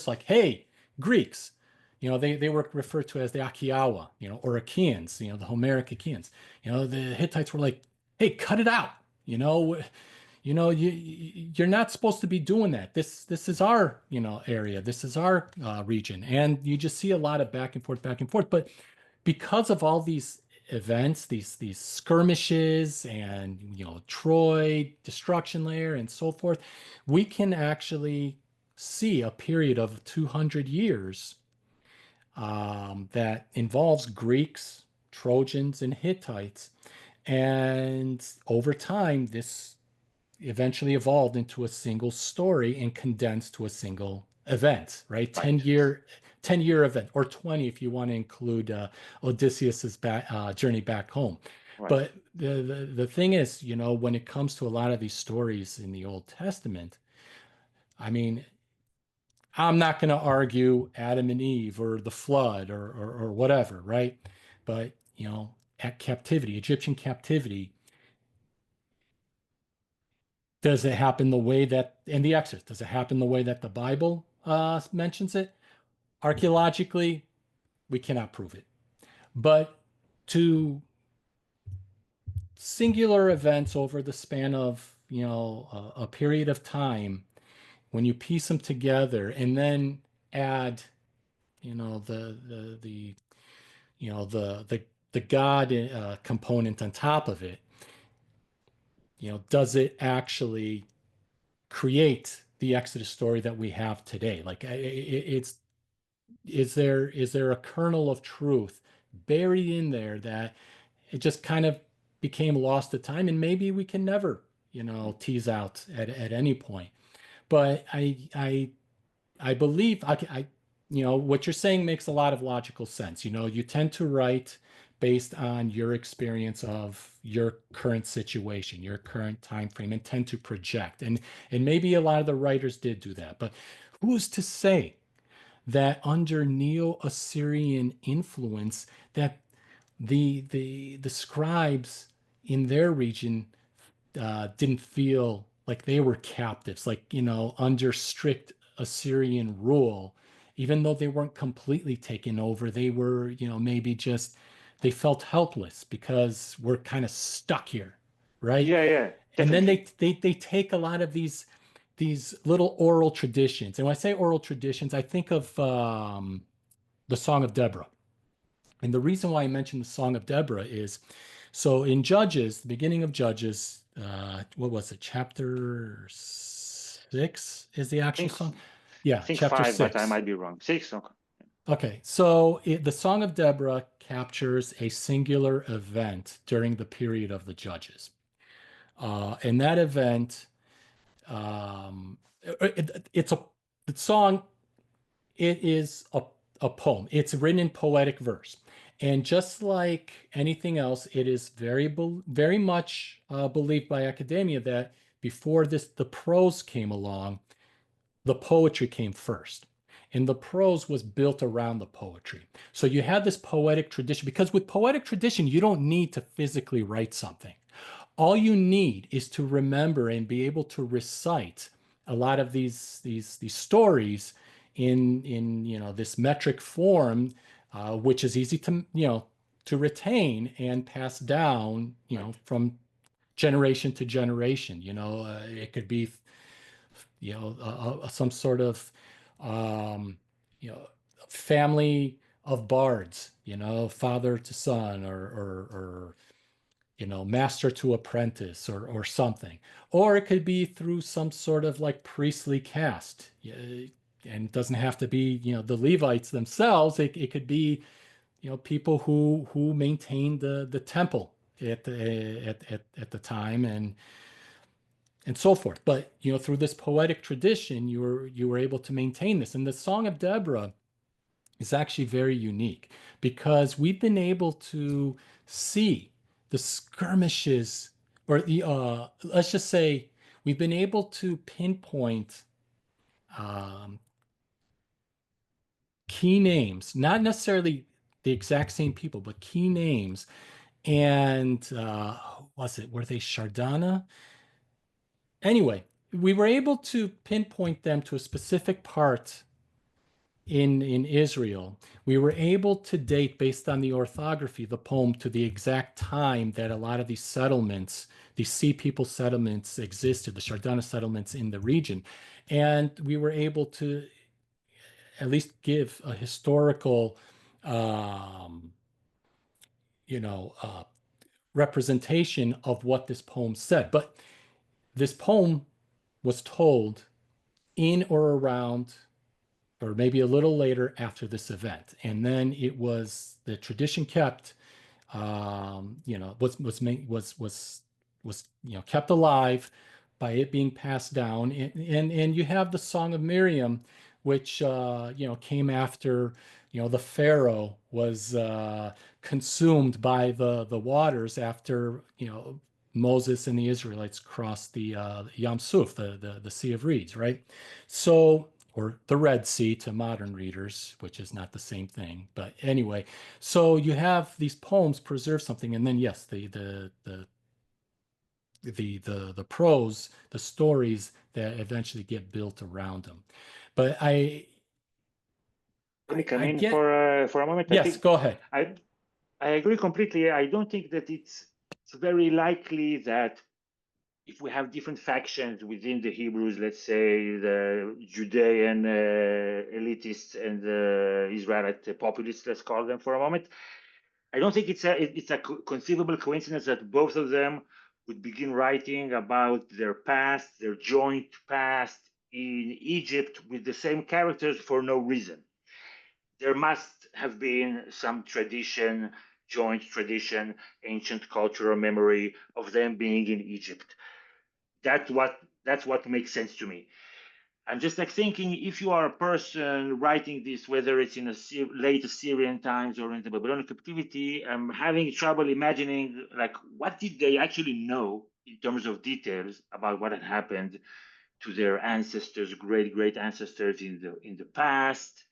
A: like, hey, Greeks, they were referred to as the Achaeawa, or Achaeans, the Homeric Achaeans. The Hittites were like, hey, cut it out. You're not supposed to be doing that. This is our, area. This is our region. And you just see a lot of back and forth, back and forth. But because of all these events, these skirmishes and Troy destruction layer and so forth, we can actually see a period of 200 years that involves Greeks, Trojans, and Hittites. And over time, this eventually evolved into a single story and condensed to a single event, right?
B: Right.
A: 10-year event, or 20 if you want to include Odysseus's journey back home.
B: Right.
A: But the thing is, when it comes to a lot of these stories in the Old Testament, I mean, I'm not going to argue Adam and Eve or the flood or whatever, right? But, at captivity, Egyptian captivity, does it happen the way that in the Exodus? Does it happen the way that the Bible mentions it? Archaeologically, we cannot prove it. But to singular events over the span of a period of time, when you piece them together and then add the the God component on top of it, does it actually create the Exodus story that we have today? Like, it's is there a kernel of truth buried in there that it just kind of became lost to time, and maybe we can never tease out at any point. But I believe what you're saying makes a lot of logical sense. You tend to write based on your experience of your current situation, your current time frame, and tend to project. And maybe a lot of the writers did do that. But who's to say that under Neo-Assyrian influence that the scribes in their region didn't feel like they were captives, like, under strict Assyrian rule, even though they weren't completely taken over, they were, maybe just, they felt helpless because we're kind of stuck here, right?
B: Yeah, yeah,
A: And then
B: definitely.
A: they take a lot of these little oral traditions. And when I say oral traditions, I think of the Song of Deborah. And the reason why I mentioned the Song of Deborah is, so in Judges, the beginning of Judges, what was it? Chapter 6 is the
B: I
A: actual
B: think
A: song.
B: I
A: Yeah,
B: think
A: chapter
B: five, but I
A: 6.
B: might be wrong. Six. Okay.
A: Okay, so the Song of Deborah captures a singular event during the period of the Judges. And that event, it's a the song, it is a poem. It's written in poetic verse. And just like anything else, it is very much believed by academia that before the prose came along, the poetry came first. And the prose was built around the poetry. So you have this poetic tradition, because with poetic tradition, you don't need to physically write something. All you need is to remember and be able to recite a lot of these stories in this metric form, which is easy to retain and pass down
B: Right.
A: from generation to generation. It could be some sort of um, you know family of bards, father to son, or master to apprentice, or something. Or it could be through some sort of like priestly caste. And it doesn't have to be, the Levites themselves. It could be, people who maintained the temple at the time, and so forth. But, through this poetic tradition, you were able to maintain this. And the Song of Deborah is actually very unique because we've been able to see the skirmishes, or let's just say we've been able to pinpoint um, key names, not necessarily the exact same people, but key names. And was it, were they Shardana? Anyway, we were able to pinpoint them to a specific part in Israel. We were able to date, based on the orthography, the poem to the exact time that a lot of these settlements, these Sea People settlements existed, the Shardana settlements in the region. And we were able to at least give a historical, um, you know, representation of what this poem said. But this poem was told in or around, or maybe a little later after this event. And then it was the tradition kept, was kept alive by it being passed down. And you have the Song of Miriam, which came after the Pharaoh was consumed by the waters after Moses and the Israelites crossed the Yam Suf, the Sea of Reeds, right? So, or the Red Sea to modern readers, which is not the same thing. But anyway, so you have these poems preserve something, and then yes, the prose, the stories that eventually get built around them. But
B: Let me come
A: I
B: in
A: get,
B: for a moment. I
A: yes,
B: think
A: go ahead.
B: I agree completely. I don't think that it's very likely that if we have different factions within the Hebrews, let's say the Judean elitists and the Israelite populists, let's call them for a moment, I don't think it's a conceivable coincidence that both of them would begin writing about their past, their joint past in Egypt with the same characters for no reason. There must have been some tradition, joint tradition, ancient cultural memory of them being in Egypt. That's what makes sense to me. I'm just like thinking, if you are a person writing this, whether it's in late Assyrian times or in the Babylonian captivity, I'm having trouble imagining like what did they actually know in terms of details about what had happened to their ancestors, great ancestors in the past.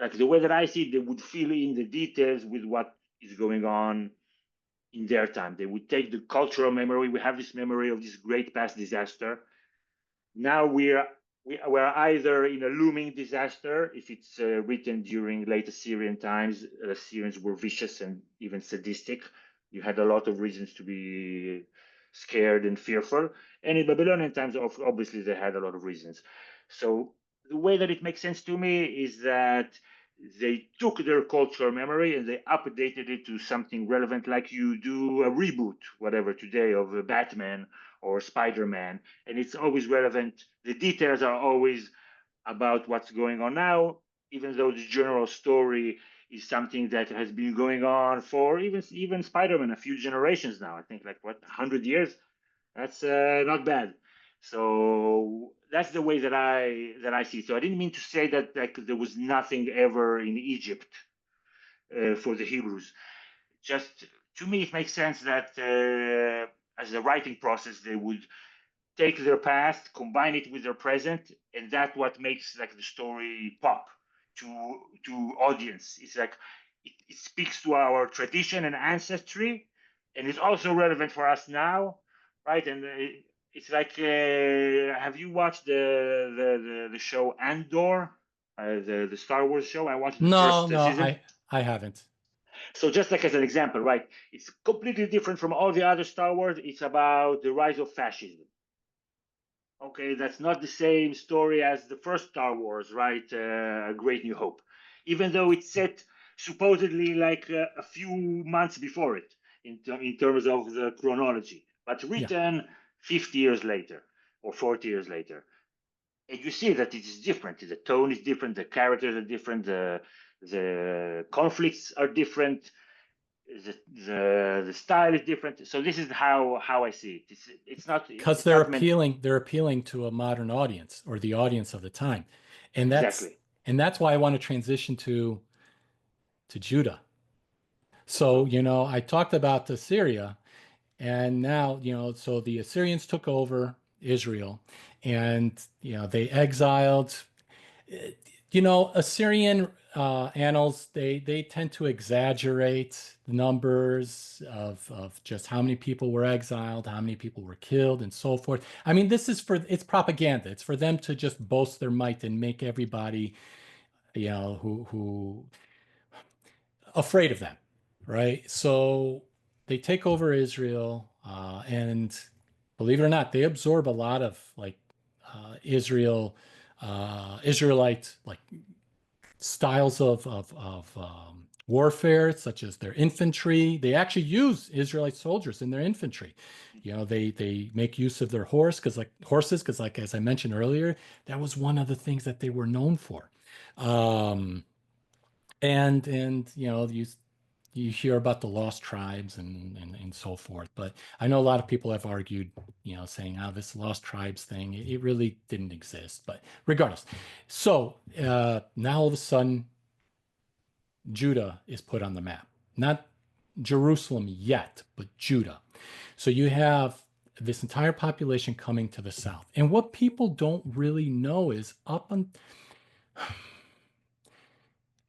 B: Like the way that I see it, they would fill in the details with what is going on in their time. They would take the cultural memory. We have this memory of this great past disaster. Now we're either in a looming disaster if it's written during late Assyrian times. Assyrians were vicious and even sadistic. You had a lot of reasons to be scared and fearful. And in Babylonian times, obviously, they had a lot of reasons. So the way that it makes sense to me is that they took their cultural memory and they updated it to something relevant, like you do a reboot, whatever, today of Batman or Spider-Man, and it's always relevant. The details are always about what's going on now, even though the general story is something that has been going on for even Spider-Man a few generations now. I think like 100 years. That's not bad. So that's the way that I see it. So I didn't mean to say that like there was nothing ever in Egypt for the Hebrews. Just to me, it makes sense that as a writing process, they would take their past, combine it with their present, and that's what makes like the story pop to audience. It's like it speaks to our tradition and ancestry, and it's also relevant for us now, right? And it's like, have you watched the show Andor, the Star Wars show? I watched the
A: No,
B: first
A: no,
B: season.
A: I haven't.
B: So just like as an example, right? It's completely different from all the other Star Wars. It's about the rise of fascism. Okay, that's not the same story as the first Star Wars, right? A Great New Hope, even though it's set supposedly like a few months before it in terms of the chronology, but
A: Yeah,
B: written 50 years later or 40 years later. And you see that it is different. The tone is different. The characters are different. The conflicts are different. The style is different. So this is how I see it.
A: because
B: It's not meant
A: they're appealing to a modern audience or the audience of the time. And that's
B: exactly.
A: and that's why I want to transition to Judah. So, I talked about Assyria, and now, so the Assyrians took over. Israel, and they exiled. Assyrian annals, they tend to exaggerate the numbers of just how many people were exiled, how many people were killed, and so forth. I mean, it's propaganda. It's for them to just boast their might and make everybody, who afraid of them, right? So they take over Israel, and believe it or not, they absorb a lot of like Israelite like styles of warfare, such as their infantry. They actually use Israelite soldiers in their infantry. They make use of their horses, because like as I mentioned earlier, that was one of the things that they were known for. Um, and you hear about the lost tribes and so forth. But I know a lot of people have argued, saying, "Oh, this lost tribes thing, it really didn't exist." But regardless, so now all of a sudden, Judah is put on the map. Not Jerusalem yet, but Judah. So you have this entire population coming to the south. And what people don't really know is up until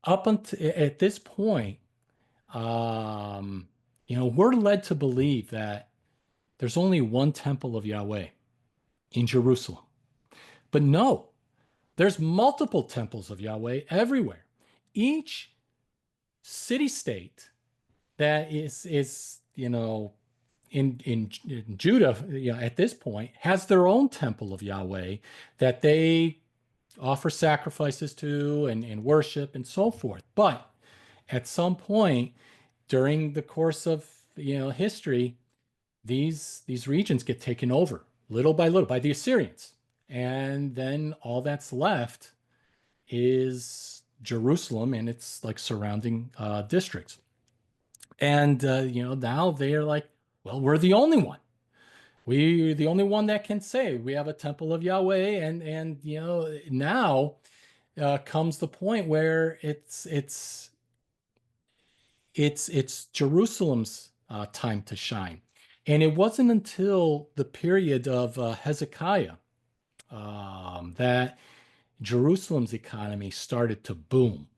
A: at this point, we're led to believe that there's only one temple of Yahweh in Jerusalem. But no, there's multiple temples of Yahweh everywhere. Each city state that is in Judah, at this point, has their own temple of Yahweh that they offer sacrifices to and worship and so forth. But at some point during the course of history, these regions get taken over little by little by the Assyrians, and then all that's left is Jerusalem and its like surrounding districts. And now they're like, well, we're the only one. We're the only one that can say we have a temple of Yahweh, and now comes the point where it's Jerusalem's time to shine. And it wasn't until the period of Hezekiah that Jerusalem's economy started to boom,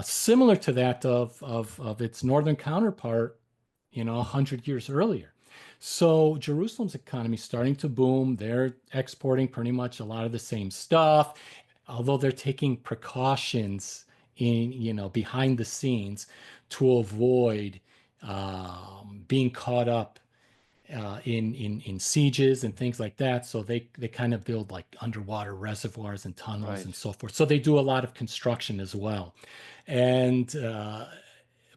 A: similar to that of its northern counterpart, 100 years earlier. So Jerusalem's economy is starting to boom. They're exporting pretty much a lot of the same stuff, although they're taking precautions behind the scenes to avoid being caught up in sieges and things like that. So they kind of build like underwater reservoirs and tunnels and
C: Right.
A: so forth. So they do a lot of construction as well. And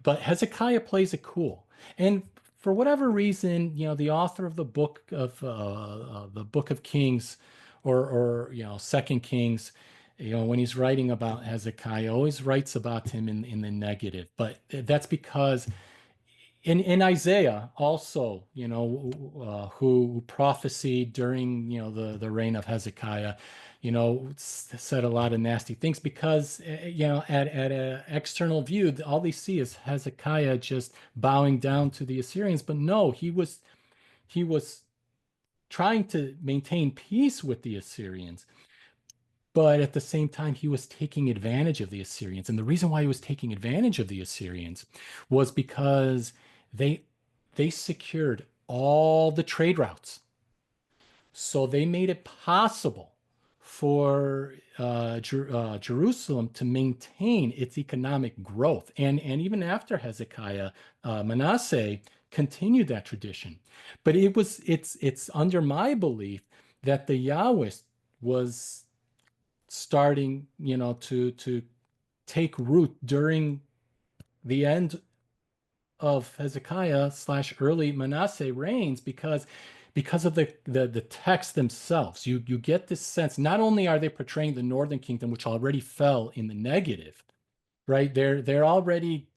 A: but Hezekiah plays it cool. And for whatever reason, the author of the book of Kings, or Second Kings, when he's writing about Hezekiah, always writes about him in the negative. But that's because in Isaiah also, who prophesied during the reign of Hezekiah, said a lot of nasty things because at an external view, all they see is Hezekiah just bowing down to the Assyrians. But no, he was trying to maintain peace with the Assyrians. But at the same time, he was taking advantage of the Assyrians. And the reason why he was taking advantage of the Assyrians was because they they secured all the trade routes. So they made it possible for Jerusalem to maintain its economic growth. And even after Hezekiah, Manasseh continued that tradition. But it's under my belief that the Yahwist was starting, to take root during the end of Hezekiah / early Manasseh reigns, because of the texts themselves. You get this sense. Not only are they portraying the northern kingdom, which already fell in the negative, right? They're already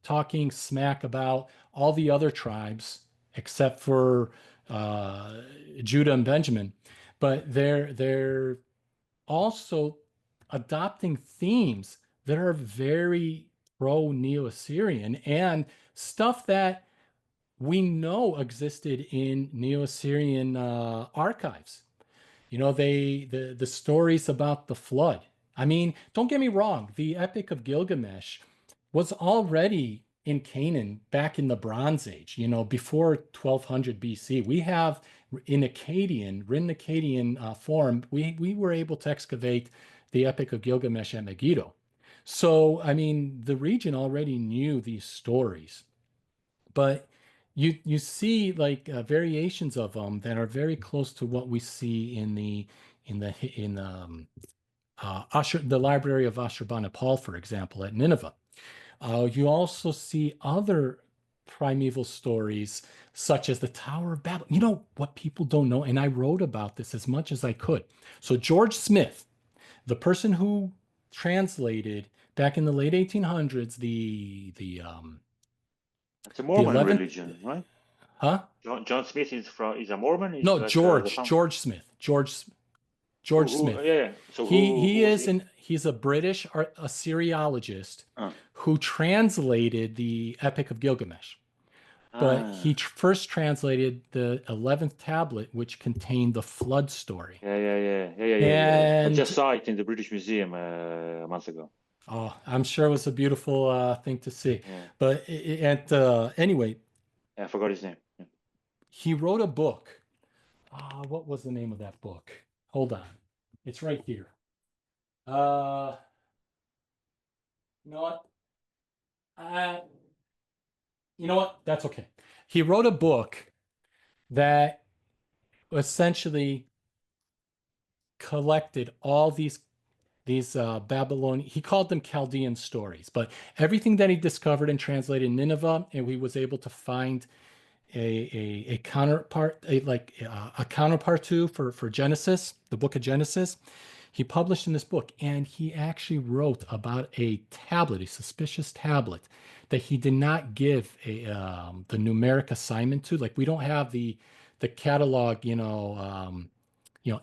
A: talking smack about all the other tribes except for Judah and Benjamin, but they're also adopting themes that are very pro Neo-Assyrian and stuff that we know existed in Neo-Assyrian archives. You know, the stories about the flood. I mean, don't get me wrong, the Epic of Gilgamesh was already in Canaan back in the Bronze Age, you know, before 1200 BC. We have in Akkadian, written Akkadian form, we were able to excavate the Epic of Gilgamesh at Megiddo. So, I mean, the region already knew these stories, but you see like variations of them that are very close to what we see in the Library of Ashurbanipal, for example, at Nineveh. You also see other primeval stories, such as the Tower of Babel. You know what people don't know, and I wrote about this as much as I could. So George Smith, the person who translated back in the late 1800s
B: It's a
A: the
B: Mormon
A: 11th,
B: religion, right?
A: huh?
B: John Smith is a Mormon. He's
A: No,
B: like the founder.
A: George Smith, George
B: Who?
A: Smith.
B: Yeah. So
A: He
B: who was
A: is
B: he?
A: he's a British Assyriologist
B: Uh,
A: who translated the Epic of Gilgamesh. But he
B: ah.
A: first translated the 11th tablet, which contained the flood story.
B: Yeah. I just
A: And
B: saw it in the British Museum a month ago.
A: oh, I'm sure it was a beautiful thing to see.
B: Yeah.
A: But anyway,
B: I forgot his name. Yeah.
A: he wrote a book. What was the name of that book? Hold on. It's right here. Uh, you know what? Uh, you know what? That's okay. He wrote a book that essentially collected all these Babylonian, he called them Chaldean stories, but everything that he discovered and translated in Nineveh, and he was able to find a counterpart, a counterpart to for Genesis, the book of Genesis. He published in this book, and he actually wrote about a tablet, a suspicious tablet, that he did not give the numeric assignment to. Like we don't have the catalog,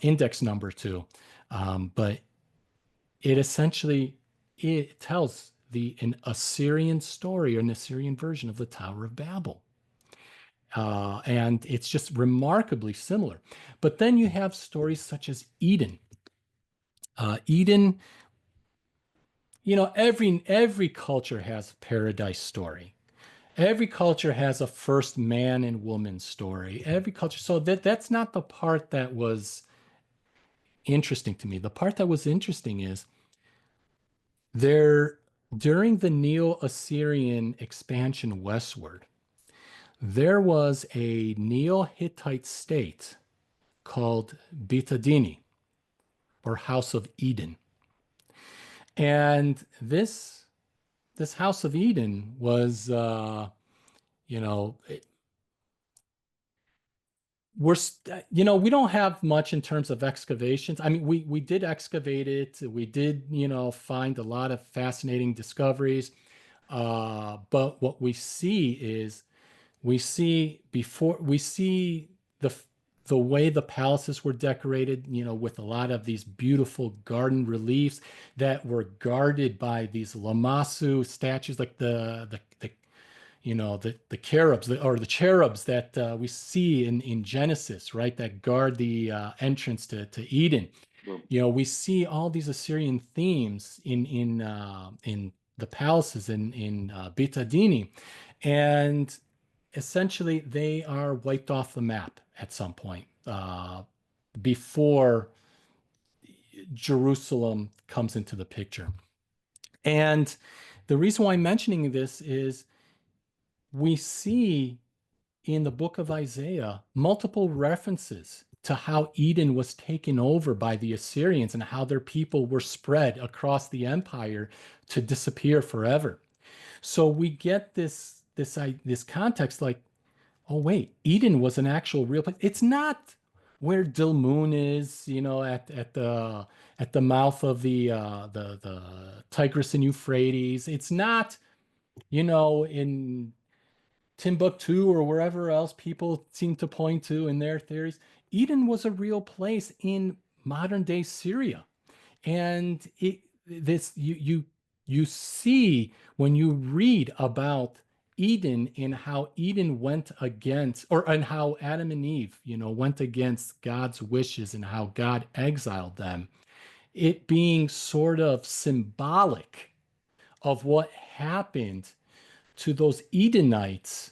A: index number to, but it essentially it tells an Assyrian story or an Assyrian version of the Tower of Babel. And it's just remarkably similar. But then you have stories such as Eden. Eden, every culture has a paradise story. Every culture has a first man and woman story. Every culture. So that's not the part that was interesting to me. The part that was interesting is there during the Neo-Assyrian expansion westward, there was a Neo-Hittite state called Bitadini, or House of Eden. And this House of Eden was, you know, we don't have much in terms of excavations. I mean, we did excavate it. We did, find a lot of fascinating discoveries. But what we see is we see the the way the palaces were decorated, with a lot of these beautiful garden reliefs that were guarded by these Lamassu statues, like the cherubs or the cherubs that we see in Genesis, right? That guard the entrance to Eden.
B: Boom.
A: We see all these Assyrian themes in the palaces in Bitadini, and essentially they are wiped off the map at some point before Jerusalem comes into the picture. And the reason why I'm mentioning this is we see in the book of Isaiah multiple references to how Eden was taken over by the Assyrians and how their people were spread across the empire to disappear forever. So we get this context like, oh wait, Eden was an actual real place. It's not where Dilmun is, at the mouth of the Tigris and Euphrates. It's not, in Timbuktu or wherever else people seem to point to in their theories. Eden was a real place in modern day Syria. And you see when you read about Eden and how Eden went against, and how Adam and Eve, went against God's wishes and how God exiled them, it being sort of symbolic of what happened to those Edenites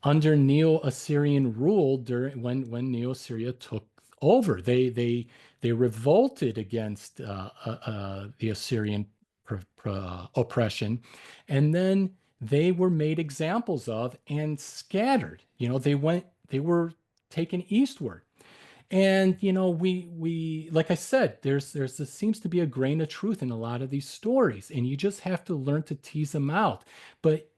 A: under Neo-Assyrian rule during when Neo-Assyria took over. They revolted against the Assyrian oppression, and then they were made examples of and scattered. They were taken eastward. And we like I said, there seems to be a grain of truth in a lot of these stories, and you just have to learn to tease them out. But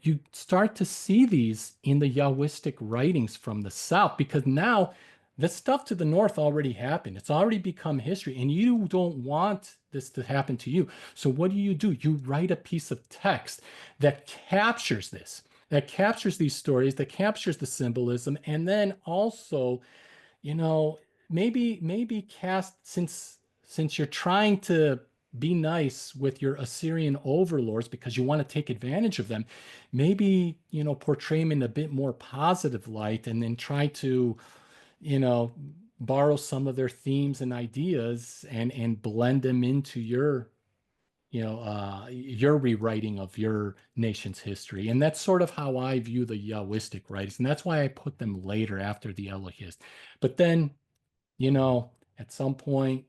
A: you start to see these in the Yahwistic writings from the South, because now the stuff to the North already happened. It's already become history, and you don't want this to happen to you. So what do? You write a piece of text that captures this, that captures these stories, that captures the symbolism, and then also, you know, maybe cast, since you're trying to be nice with your Assyrian overlords because you want to take advantage of them, maybe, portray them in a bit more positive light, and then try to, you know, borrow some of their themes and ideas and blend them into your rewriting of your nation's history. And that's sort of how I view the Yahwistic writings. And that's why I put them later after the Elohist. But then, at some point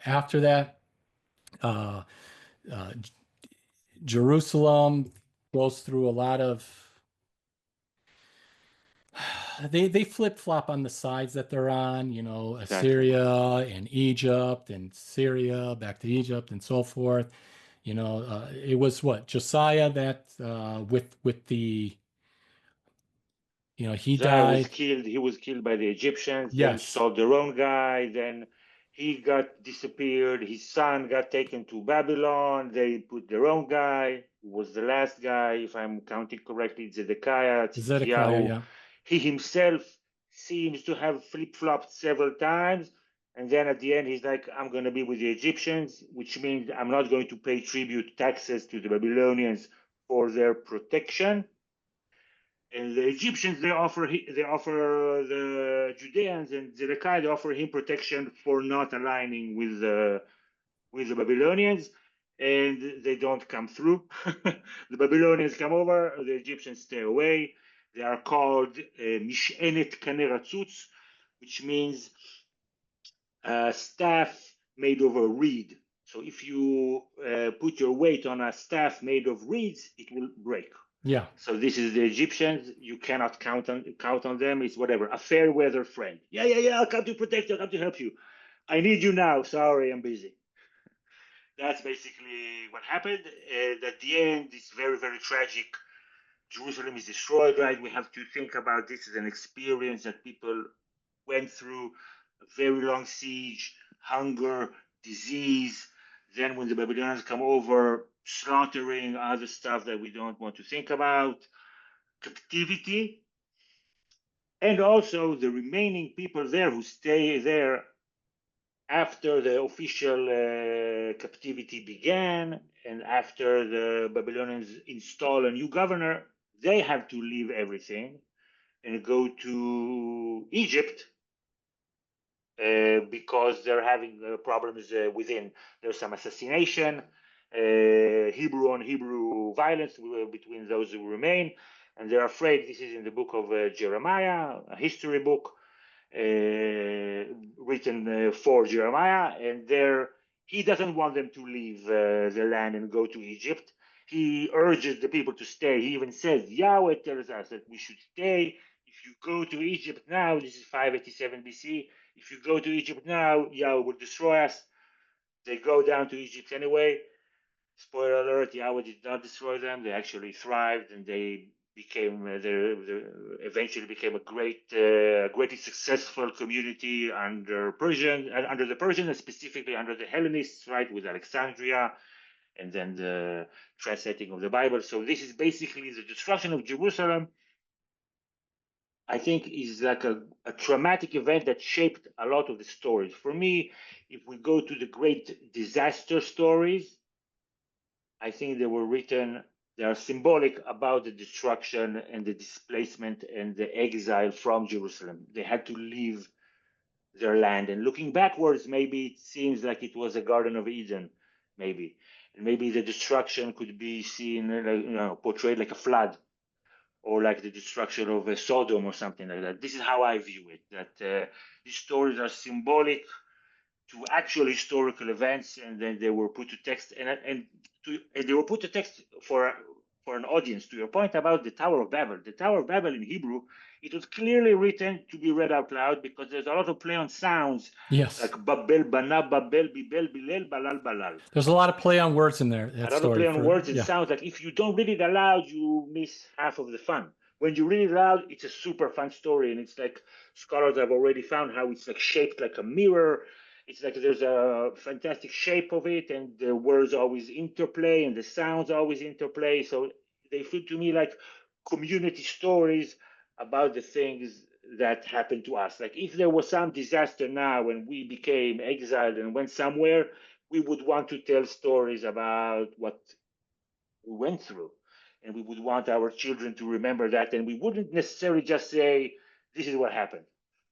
A: after that, uh, uh, Jerusalem goes through a lot of, they flip flop on the sides that they're on,
B: Exactly.
A: Assyria and Egypt and Syria, back to Egypt and so forth. It was what, Josiah that with the, he
B: Uzziah was
A: died.
B: killed. He was killed by the Egyptians. They
A: Yes,
B: installed their own guy. Then he got disappeared. His son got taken to Babylon. They put their own guy, who was the last guy, if I'm counting correctly, Zedekiah,
A: Zedekiah,
B: Tzidkiyahu.
A: yeah.
B: He himself seems to have flip-flopped several times. And then at the end, he's like, I'm going to be with the Egyptians, which means I'm not going to pay tribute taxes to the Babylonians for their protection. And the Egyptians, they offer the Judeans and Zedekiah, they offer him protection for not aligning with the Babylonians, and they don't come through. The Babylonians come over, the Egyptians stay away. They are called Mishenet Kaneratzutz, which means staff made of a reed. So if you put your weight on a staff made of reeds, it will break.
A: Yeah.
B: So this is the Egyptians. You cannot count on them. It's whatever, a fair weather friend. Yeah. I'll come to protect you. I'll come to help you. I need you now. Sorry, I'm busy. That's basically what happened. And at the end, it's very, very tragic. Jerusalem is destroyed, right? We have to think about this as an experience that people went through, a very long siege, hunger, disease. Then when the Babylonians come over, slaughtering, other stuff that we don't want to think about, captivity, and also the remaining people there who stay there after the official captivity began and after the Babylonians install a new governor. They have to leave everything and go to Egypt because they're having problems within. There's some assassination, Hebrew on Hebrew violence between those who remain, and they're afraid. This is in the book of Jeremiah, a history book written for Jeremiah, and he doesn't want them to leave the land and go to Egypt. He urges the people to stay. He even says, Yahweh tells us that we should stay. If you go to Egypt now, this is 587 BC, if you go to Egypt now, Yahweh will destroy us. They go down to Egypt anyway. Spoiler alert, Yahweh did not destroy them. They actually thrived and they eventually became a greatly successful community under the Persians, and specifically under the Hellenists, right, with Alexandria and then the translating of the Bible. So this is basically the destruction of Jerusalem. I think is like a traumatic event that shaped a lot of the stories. For me, if we go to the great disaster stories, I think they were written They are symbolic about the destruction and the displacement and the exile from Jerusalem. They had to leave their land. And looking backwards, maybe it seems like it was a Garden of Eden, maybe. And maybe the destruction could be seen, portrayed like a flood or like the destruction of Sodom or something like that. This is how I view it, that these stories are symbolic to actual historical events, and then they were put to text, and they were put to text for an audience. To your point about the Tower of Babel, the Tower of Babel in Hebrew, it was clearly written to be read out loud because there's a lot of play on sounds,
A: Yes.
B: like Babel, Bana, Babel, Bibel, Bilel, Balal, Balal.
A: There's a lot of play on words in there,
B: A
A: that
B: lot of
A: story
B: play on
A: for,
B: words. It
A: yeah.
B: sounds like if you don't read it aloud, you miss half of the fun. When you read it aloud, it's a super fun story, and it's like scholars have already found how it's like shaped like a mirror. It's like there's a fantastic shape of it, and the words always interplay, and the sounds always interplay. So they feel to me like community stories about the things that happened to us. Like if there was some disaster now when we became exiled and went somewhere, we would want to tell stories about what we went through. And we would want our children to remember that. And we wouldn't necessarily just say, this is what happened.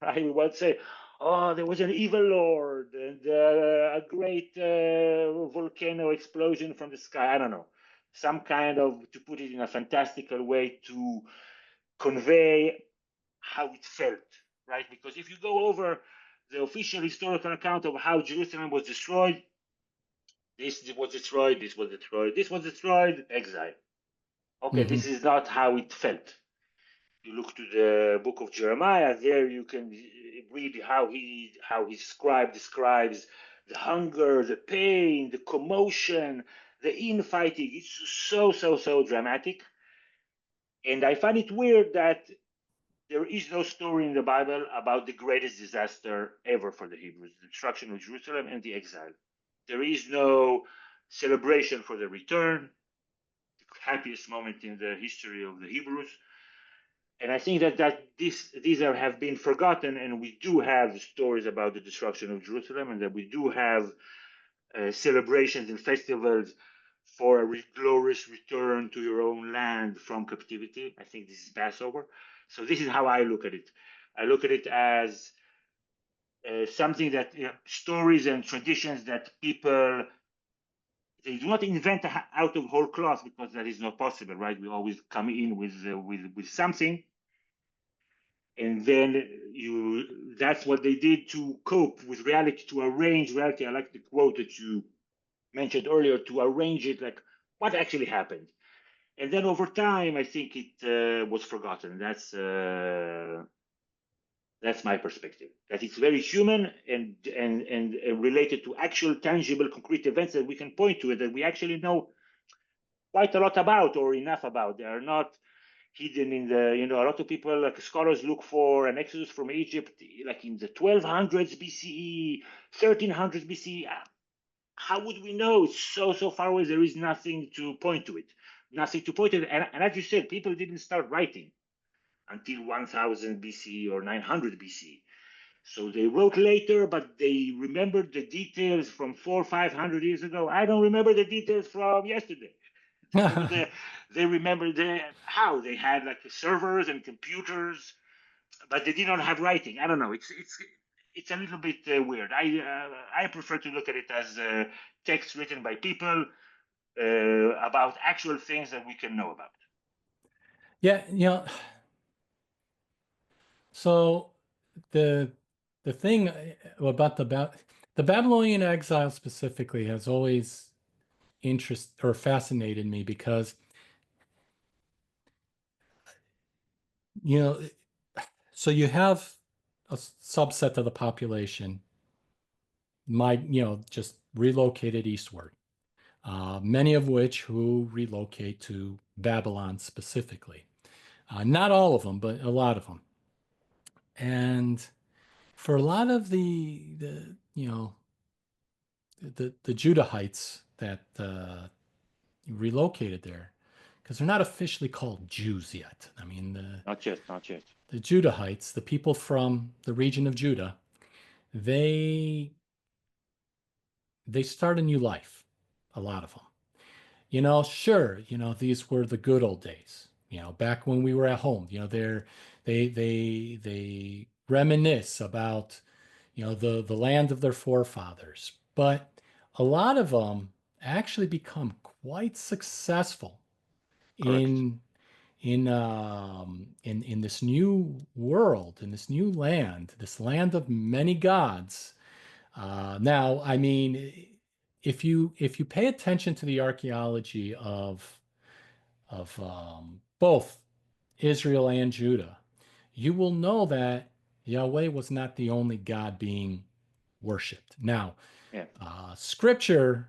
B: Right? We would say, oh, there was an evil lord and a great volcano explosion from the sky. I don't know. Some kind of, to put it in a fantastical way, to convey how it felt, right? Because if you go over the official historical account of how Jerusalem was destroyed, this was destroyed, this was destroyed, this was destroyed, exile. Okay,
A: Mm-hmm.
B: this is not how it felt. You look to the book of Jeremiah, there you can read how his scribe describes the hunger, the pain, the commotion, the infighting. It's so dramatic. And I find it weird that there is no story in the Bible about the greatest disaster ever for the Hebrews, the destruction of Jerusalem and the exile. There is no celebration for the return, the happiest moment in the history of the Hebrews. And I think that these have been forgotten, and we do have stories about the destruction of Jerusalem, and that we do have celebrations and festivals for a glorious return to your own land from captivity. I think this is Passover. So this is how I look at it. I look at it as something that stories and traditions that people, they do not invent out of whole cloth, because that is not possible, right? We always come in with something, and then that's what they did to cope with reality, to arrange reality. I like the quote that you mentioned earlier, to arrange it like what actually happened. And then over time, I think it was forgotten. That's my perspective. That it's very human and related to actual, tangible, concrete events that we can point to, and that we actually know quite a lot about, or enough about. They are not hidden in the, a lot of people, like scholars, look for an exodus from Egypt like in the 1200s BCE, 1300s BCE. How would we know? It's so far away. There is nothing to point to it. Nothing to point to it. And as you said, people didn't start writing until 1000 BCE or 900 BCE. So they wrote later, but they remembered the details from 400-500 years ago. I don't remember the details from yesterday. They remember how they had like servers and computers, but they did not have writing. I don't know. It's a little bit weird. I prefer to look at it as text written by people about actual things that we can know about.
A: Yeah, so the the thing about the Babylonian exile specifically has always fascinated me, because you know so you have a subset of the population just relocated eastward, many of which who relocate to Babylon specifically. Not all of them, but a lot of them. And for a lot of the Judahites that relocated there, because they're not officially called Jews yet. I mean,
B: Not yet, not yet.
A: the Judahites, the people from the region of Judah, they start a new life, a lot of them. sure, these were the good old days, back when we were at home. They reminisce about, the land of their forefathers. But a lot of them actually become quite successful
B: Correct.
A: in this new world, in this new land, this land of many gods. Now, I mean, if you pay attention to the archaeology of both Israel and Judah, you will know that Yahweh was not the only God being worshipped. Now,
B: Yeah.
A: Scripture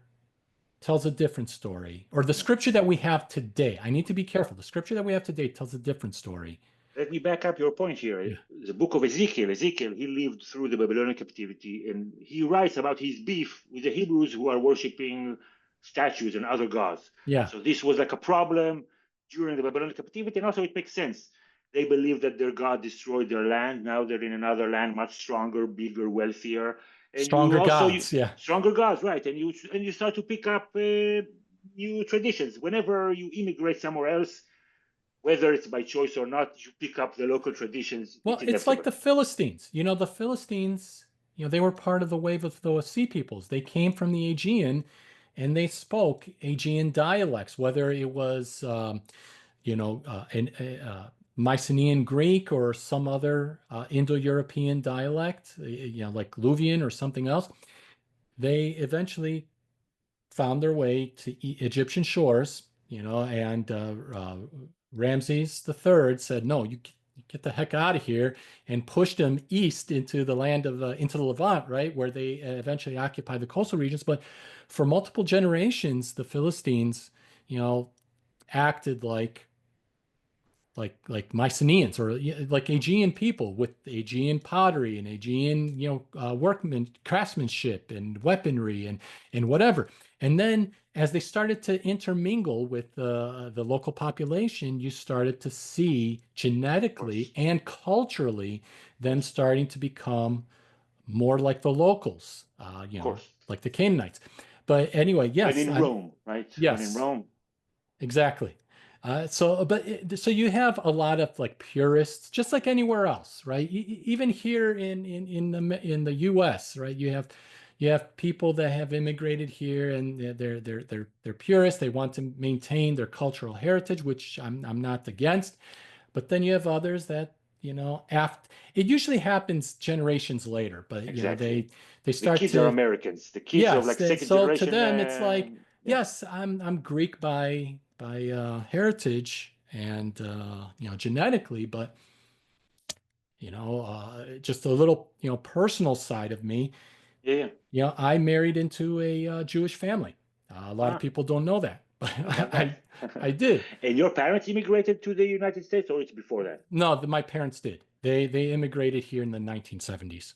A: tells a different story, or the
B: Yeah.
A: Scripture that we have today. I need to be careful. The Scripture that we have today tells a different story.
B: Let me back up your point here.
A: Yeah.
B: The book of Ezekiel, he lived through the Babylonian captivity, and he writes about his beef with the Hebrews who are worshiping statues and other gods.
A: Yeah.
B: So this was like a problem during the Babylonian captivity, and also it makes sense. They believe that their God destroyed their land. Now they're in another land, much stronger, bigger, wealthier, and
A: Stronger gods. Yeah.
B: stronger gods, right? And you start to pick up new traditions whenever you immigrate somewhere else, whether it's by choice or not, you pick up the local traditions.
A: Well,
B: It's
A: it's like
B: inevitable.
A: the Philistines. The Philistines, they were part of the wave of the sea peoples. They came from the Aegean and they spoke Aegean dialects, whether it was, an Mycenaean Greek or some other Indo-European dialect, like Luvian or something else. They eventually found their way to Egyptian shores, and Ramses III said, "No, you get the heck out of here," and pushed them east into the land of into the Levant, right, where they eventually occupied the coastal regions. But for multiple generations, the Philistines, acted like Mycenaeans or like Aegean people with Aegean pottery and Aegean, craftsmanship and weaponry and whatever. And then as they started to intermingle with the local population, you started to see
B: Of
A: genetically
B: course,
A: and culturally
B: of
A: them
B: course,
A: starting to become more like the locals,
B: of course.
A: like the Canaanites. But anyway,
B: When
A: yes,
B: in Rome, right? When in
A: yes.
B: Rome,
A: Exactly. So you have a lot of like purists, just like anywhere else, right? Even here in the U.S., right? You have people that have immigrated here, and they're purists. They want to maintain their cultural heritage, which I'm not against. But then you have others that, after it usually happens generations later, but
B: exactly.
A: they
B: The
A: start
B: kids are
A: to.
B: Americans. The kids of
A: Yes,
B: like second
A: so to
B: generation.
A: them it's like,
B: Yeah,
A: yes, I'm Greek by heritage and genetically, but just a little personal side of me.
B: yeah, yeah.
A: I married into a Jewish family. A lot of
B: Ah,
A: people don't know that, but
B: not bad.
A: I did.
B: And your parents immigrated to the United States, or it's before that?
A: No, my parents did. They immigrated here in the 1970s.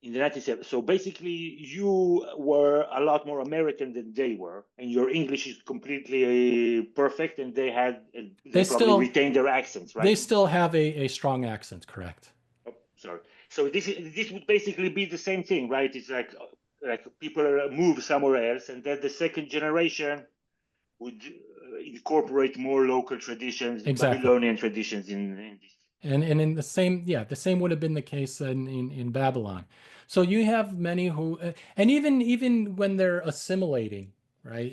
B: In the 1970s. So basically, you were a lot more American than they were, and your English is completely perfect, and they
A: They
B: probably
A: still
B: retained their accents,
A: they
B: right?
A: still have a strong accent, correct?
B: Oh, sorry. So this would basically be the same thing, right? It's like people move somewhere else, and then the second generation would incorporate more local traditions,
A: Exactly.
B: Babylonian traditions in this.
A: And in the same, yeah, the same would have been the case in Babylon. So you have many who, and even when they're assimilating, right,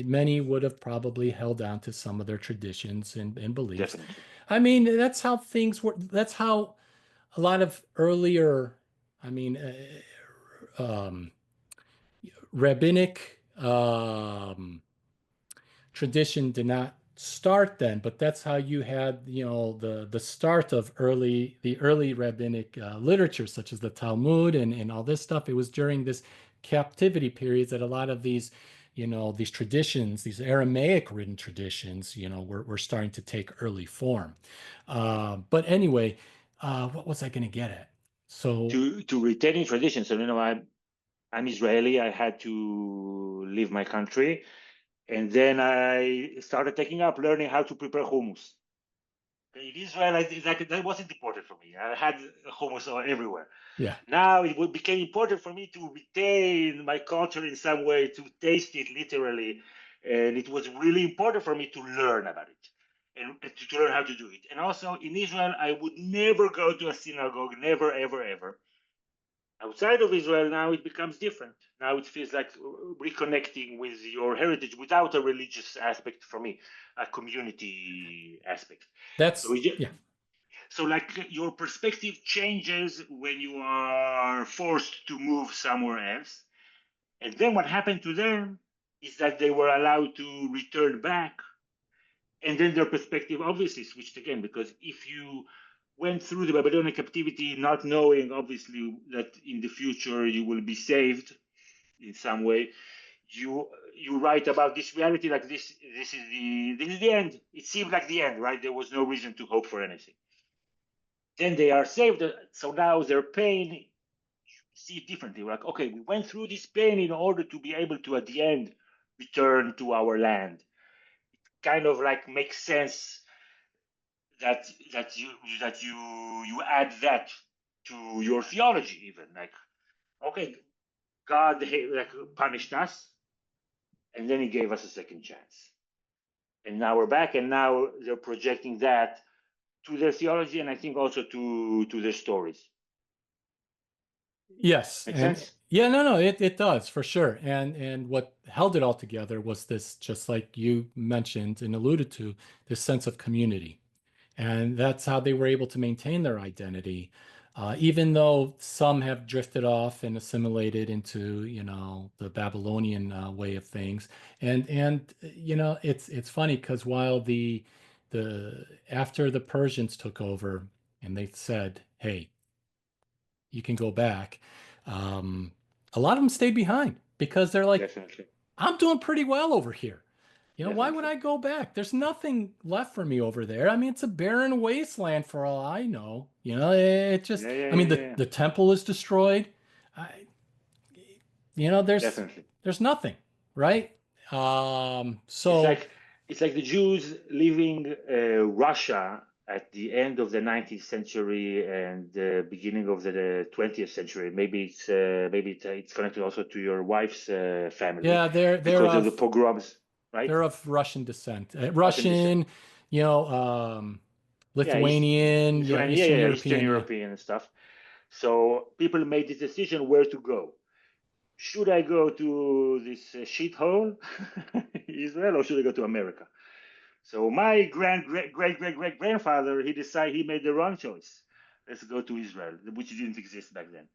A: many would have probably held on to some of their traditions and beliefs.
B: Definitely.
A: I mean, that's how things were. That's how a lot of earlier, I mean, rabbinic tradition did not start then, but that's how you had, the start of the early rabbinic literature, such as the Talmud and all this stuff. It was during this captivity periods that a lot of these traditions, these Aramaic written traditions, were starting to take early form. But anyway, what was I going to get at? So
B: To retaining traditions. So I'm Israeli. I had to leave my country, and then I started taking up learning how to prepare hummus. In Israel, that wasn't important for me. I had hummus everywhere.
A: yeah,
B: Now became important for me to retain my culture in some way, to taste it literally, and it was really important for me to learn about it and to learn how to do it. And also in Israel, I would never go to a synagogue, never, ever, ever. Outside of Israel, now it becomes different. Now it feels like reconnecting with your heritage without a religious aspect for me, a community aspect. So,
A: Yeah.
B: so like your perspective changes when you are forced to move somewhere else. And then what happened to them is that they were allowed to return back. And then their perspective obviously switched again, because if you went through the Babylonian captivity not knowing, obviously, that in the future you will be saved in some way, you write about this reality like this is the end. It seemed like the end, right? There was no reason to hope for anything. Then they are saved, so now their pain, see it differently. We're like, okay, we went through this pain in order to be able to, at the end, return to our land. It kind of like makes sense that you add that to your theology, even like, okay, God like punished us, and then He gave us a second chance, and now we're back, and now they're projecting that to their theology, and I think also to their stories.
A: Yes,
B: Make
A: and
B: sense?
A: yeah, no, it does for sure. And what held it all together was this, just like you mentioned and alluded to, this sense of community. And that's how they were able to maintain their identity, even though some have drifted off and assimilated into, the Babylonian way of things. And it's funny because while the after the Persians took over and they said, "Hey, you can go back," um, a lot of them stayed behind because they're like,
B: Definitely,
A: "I'm doing pretty well over here. Why would
B: definitely.
A: I go back? There's nothing left for me over there. I mean, it's a barren wasteland for all I know. It just,
B: Yeah, yeah,
A: I mean,
B: yeah,
A: the
B: yeah.
A: the temple is destroyed. I, there's
B: Definitely.
A: there's nothing, right?
B: It's
A: So
B: like it's like the Jews leaving Russia at the end of the 19th century and the beginning of the 20th century. Maybe it's connected also to your wife's family
A: yeah, they're
B: because of the
A: of
B: pogroms, right?
A: they're of Russian descent.
B: Russian descent.
A: Russian, you know, um,
B: Yeah,
A: Lithuanian,
B: Yeah,
A: Eastern
B: yeah, Eastern
A: European, yeah.
B: European and stuff. So people made this decision where to go. Should I go to this shithole, Israel, or should I go to America? So my great grandfather, he made the wrong choice. Let's go to Israel, which didn't exist back then.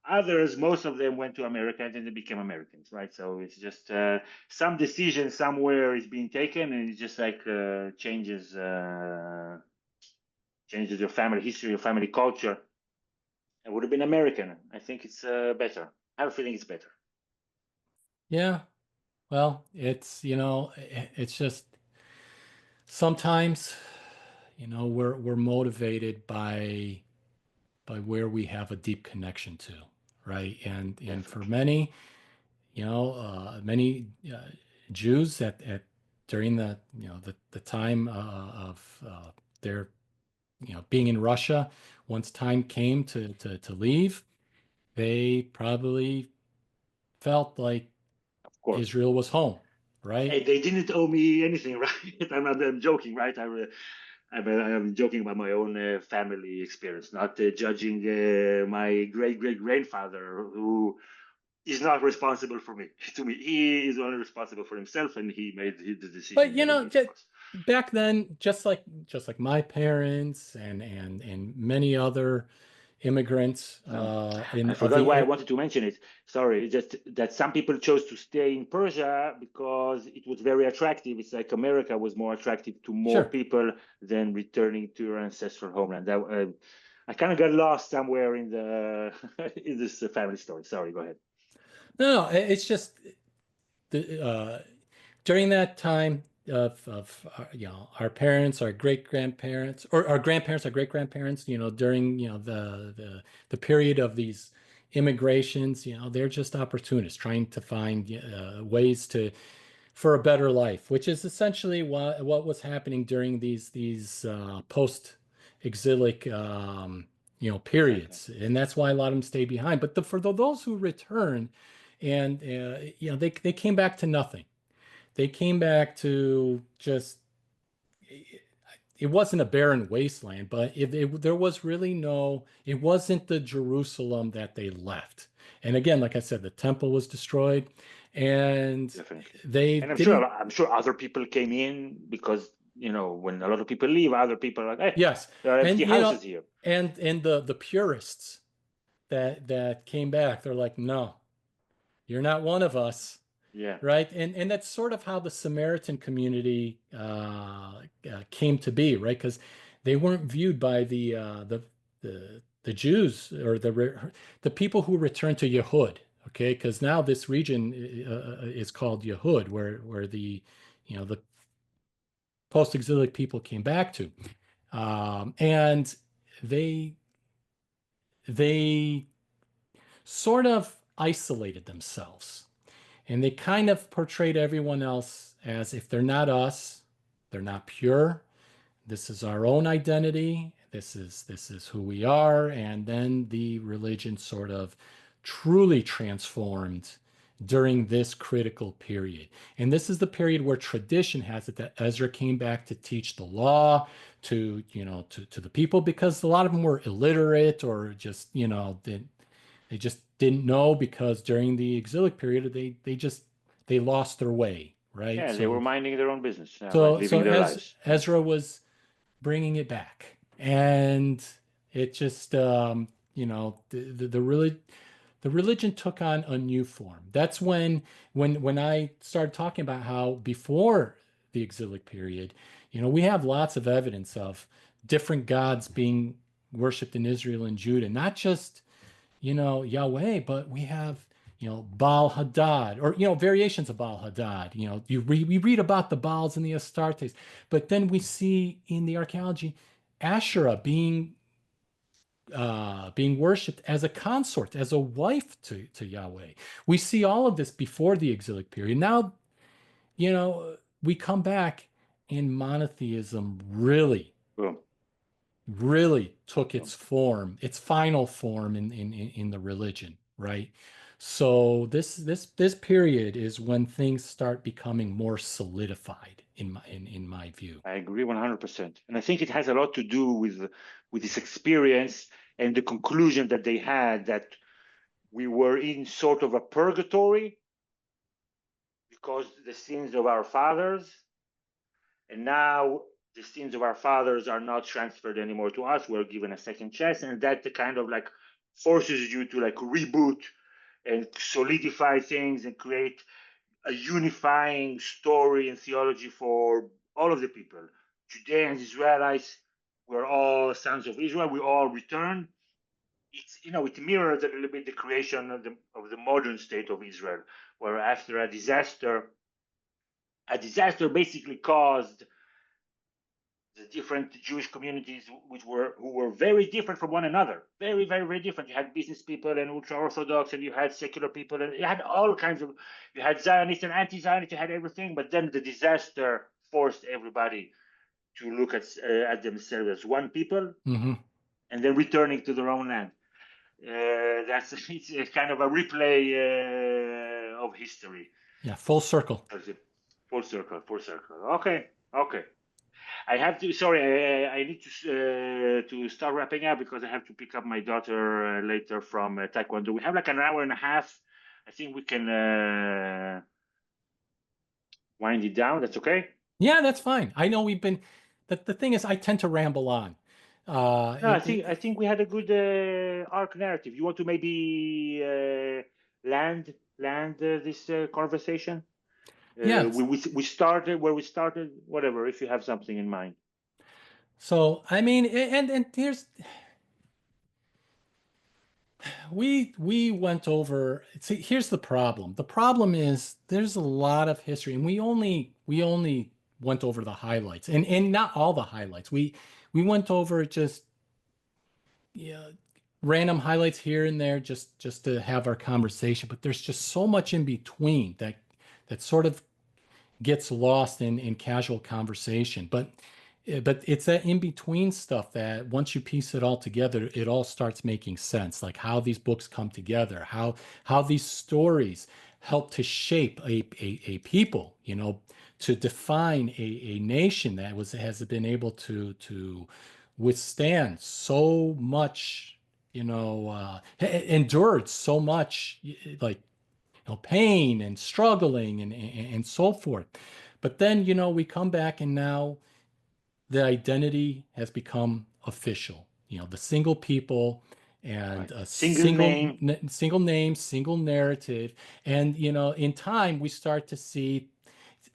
B: Others, most of them went to America and then they became Americans, right? So it's just some decision somewhere is being taken, and it just like changes your family history, your family culture. It would have been American. I think it's better. I have a feeling it's better.
A: Yeah. Well, it's just sometimes, we're motivated by where we have a deep connection to, right? And for
B: Definitely,
A: many, many Jews at during the time of their being in Russia, once time came to leave, they probably felt like
B: of course.
A: Israel was home,
B: Hey,
A: right?
B: they didn't owe me anything, right? I'm joking, right? I'm joking about my own family experience, not judging my great grandfather, who is not responsible for me. To me, he is only responsible for himself, and he made the
A: But
B: decision that he made, of
A: just
B: course.
A: back then, just like my parents and many other immigrants
B: No,
A: in
B: I
A: of
B: forgot why I
A: the
B: wanted to mention it. Sorry, just that some people chose to stay in Persia because it was very attractive. It's like America was more attractive to more
A: sure.
B: people than returning to your ancestral homeland. I kind of got lost somewhere in the in this family story. Sorry, go ahead.
A: No, it's just the during that time of our parents, our great grandparents, or our grandparents, our great grandparents, during the period of these immigrations, they're just opportunists trying to find ways to for a better life, which is essentially what was happening during these post-exilic
B: Exactly.
A: periods, and that's why a lot of them stay behind. But for those who return, and they came back to nothing. They came back to just, it wasn't a barren wasteland, but there was really no, it wasn't the Jerusalem that they left. And again, like I said, the temple was destroyed, and
B: Definitely.
A: they
B: And
A: didn't.
B: I'm sure other people came in because, you know, when a lot of people leave, other people are like, hey,
A: Yes,
B: there are
A: and
B: empty houses here.
A: and the purists that came back, they're like, no, you're not one of us.
B: Yeah.
A: Right, and that's sort of how the Samaritan community came to be, right? Because they weren't viewed by the Jews or the people who returned to Yehud, okay? Because now this region is called Yehud, where the the post-exilic people came back to, and they they sort of isolated themselves. And they kind of portrayed everyone else as, if they're not us, they're not pure. This is our own identity. This is who we are. And then the religion sort of truly transformed during this critical period. And this is the period where tradition has it that Ezra came back to teach the law to the people, because a lot of them were illiterate, or just, they just didn't know, because during the exilic period they lost their way, right?
B: Yeah, they were minding their own business, like
A: So
B: living their
A: as
B: lives. Yeah.
A: Ezra was bringing it back, and it just the religion took on a new form. That's when I started talking about how before the exilic period, we have lots of evidence of different gods being worshipped in Israel and Judah, not just Yahweh, but we have, Baal Hadad, or, variations of Baal Hadad. We read about the Baals and the Astartes, but then we see in the archaeology Asherah being worshipped as a consort, as a wife to Yahweh. We see all of this before the exilic period. Now, we come back, and monotheism
B: Boom.
A: really took
B: Boom.
A: its form, its final form in the religion, right? So this period is when things start becoming more solidified in my view.
B: I agree 100%. And I think it has a lot to do with this experience and the conclusion that they had that we were in sort of a purgatory because the sins of our fathers, and now the sins of our fathers are not transferred anymore to us. We're given a second chance, and that kind of like forces you to like reboot and solidify things and create a unifying story and theology for all of the people. Judeans, Israelites, we're all sons of Israel. We all return. It mirrors a little bit the creation of the modern state of Israel, where after a disaster basically caused the different Jewish communities who were very different from one another, very, very, very different. You had business people and ultra orthodox, and you had secular people, and you had all kinds of. You had Zionists and anti-Zionists. You had everything, but then the disaster forced everybody to look at themselves as one people,
A: Hmm.
B: and then returning to their own land. It's a kind of a replay of history.
A: Yeah, full circle.
B: Full circle, full circle. Okay, okay. I have to. Sorry, I need to start wrapping up because I have to pick up my daughter later from Taekwondo. We have like an hour and a half. I think we can wind it down. That's okay.
A: Yeah, that's fine. I know we've been. The thing is, I tend to ramble on. Uh,
B: No,
A: it,
B: I
A: it,
B: think we had a good arc narrative. You want to maybe land this conversation?
A: yes.
B: We started where we started. Whatever. If you have something in mind.
A: So I mean, and we went over. See, here's the problem. The problem is there's a lot of history, and we only went over the highlights, and not all the highlights. We went over just, yeah, random highlights here and there, just to have our conversation. But there's just so much in between that sort of gets lost in casual conversation. But it's that in between stuff that once you piece it all together, it all starts making sense. Like how these books come together, how these stories, helped to shape a people, to define a nation that has been able to withstand so much, endured so much, like, pain and struggling and so forth. But then, we come back and now the identity has become official. The single people and
B: Right.
A: a
B: Single name.
A: single name, single narrative. And, in time, we start to see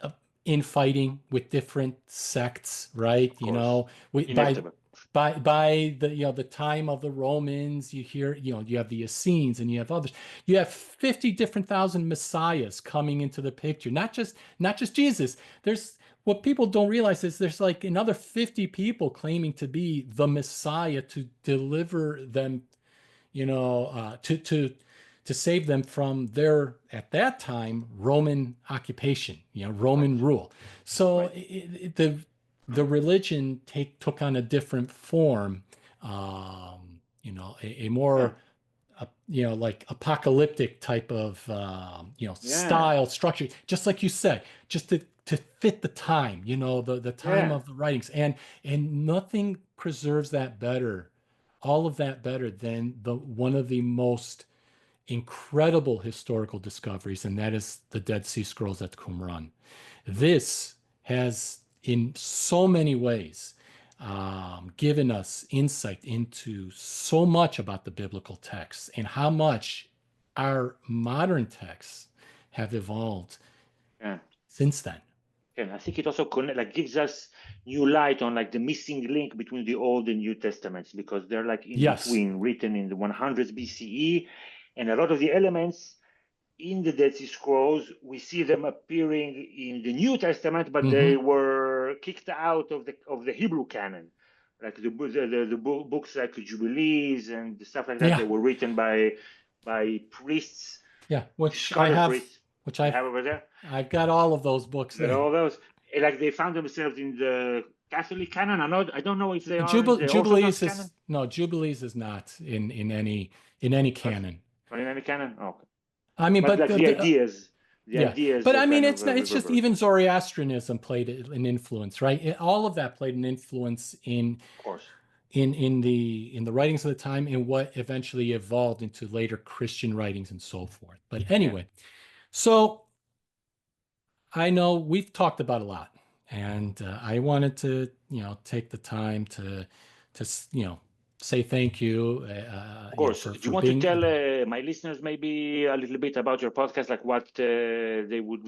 A: uh, infighting with different sects, right?
B: Of course.
A: We, by
B: Inevitable.
A: by the the time of the Romans, you hear, you have the Essenes and you have others. You have 50 different thousand messiahs coming into the picture. Not just Jesus. There's What people don't realize is there's like another 50 people claiming to be the Messiah to deliver them, to save them from their, at that time, Roman occupation,
B: Right.
A: Roman rule. So
B: Right.
A: the religion took on a different form, a
B: Yeah.
A: more like apocalyptic type of,
B: Yeah.
A: style, structure, just like you said, just to fit the time, the time
B: Yeah.
A: of the writings, and nothing preserves that better, all of that better than the one of the most incredible historical discoveries, and that is the Dead Sea Scrolls at Qumran. This has, in so many ways, given us insight into so much about the biblical texts and how much our modern texts have evolved
B: Yeah.
A: since then.
B: And I think it also gives us new light on like the missing link between the Old and New Testaments, because they're like in
A: Yes.
B: between, written in the 100s BCE, and a lot of the elements in the Dead Sea Scrolls we see them appearing in the New Testament, but they
A: Hmm.
B: were kicked out of the Hebrew canon, like the books like Jubilees and the stuff like that. They
A: Yeah.
B: were written by priests,
A: Yeah. Which I
B: scholar
A: have,
B: priests.
A: which
B: You
A: I've
B: have over there.
A: I've got all of those books
B: Got
A: there.
B: all those. Like they found themselves in the Catholic canon. I don't know if they are in the Orthodox
A: Jubilees
B: canon.
A: is no, Jubilees is not in any
B: Not,
A: canon.
B: not in any canon. Oh, okay.
A: I mean,
B: But
A: but
B: like the
A: yeah,
B: ideas
A: but I mean,
B: kind of
A: it's just
B: reverberate.
A: even Zoroastrianism played an influence, right? All of that played an influence
B: Of course.
A: in the writings of the time and what eventually evolved into later Christian writings and so forth. But
B: Yeah.
A: anyway, so I know we've talked about a lot, and I wanted to, take the time to say thank you,
B: Of course. Do you
A: for
B: want to tell
A: being.
B: my listeners maybe a little bit about your podcast, like what they would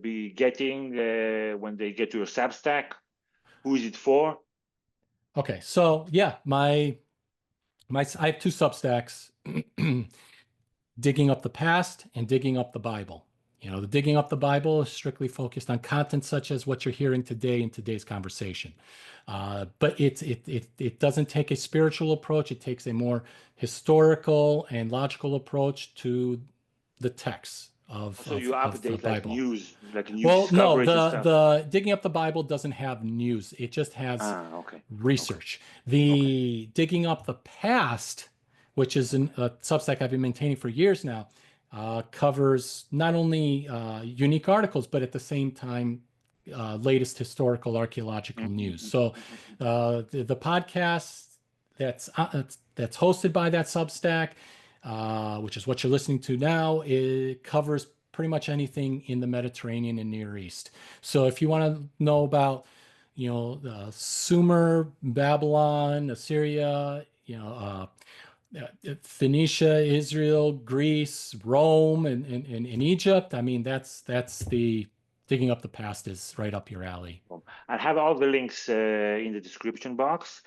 B: be getting when they get to your Substack? Who is it for?
A: Okay, so yeah, I have two Substacks, digging up the past and digging up the Bible. The digging up the Bible is strictly focused on content such as what you're hearing today in today's conversation. But it doesn't take a spiritual approach. It takes a more historical and logical approach to the text of
B: So you
A: of of the
B: update
A: Bible.
B: like new
A: Well, no,
B: discoveries and
A: the
B: stuff.
A: the digging up the Bible doesn't have news. It just has
B: Ah, okay. Okay.
A: research.
B: Okay.
A: The digging up the past, which is a Substack I've been maintaining for years now, covers not only unique articles, but at the same time, latest historical archaeological news. So the podcast that's hosted by that Substack, which is what you're listening to now, it covers pretty much anything in the Mediterranean and Near East. So if you want to know about, Sumer, Babylon, Assyria, Phoenicia, Israel, Greece, Rome, and Egypt. I mean, that's the digging up the past is right up your alley.
B: I'll have all the links in the description box.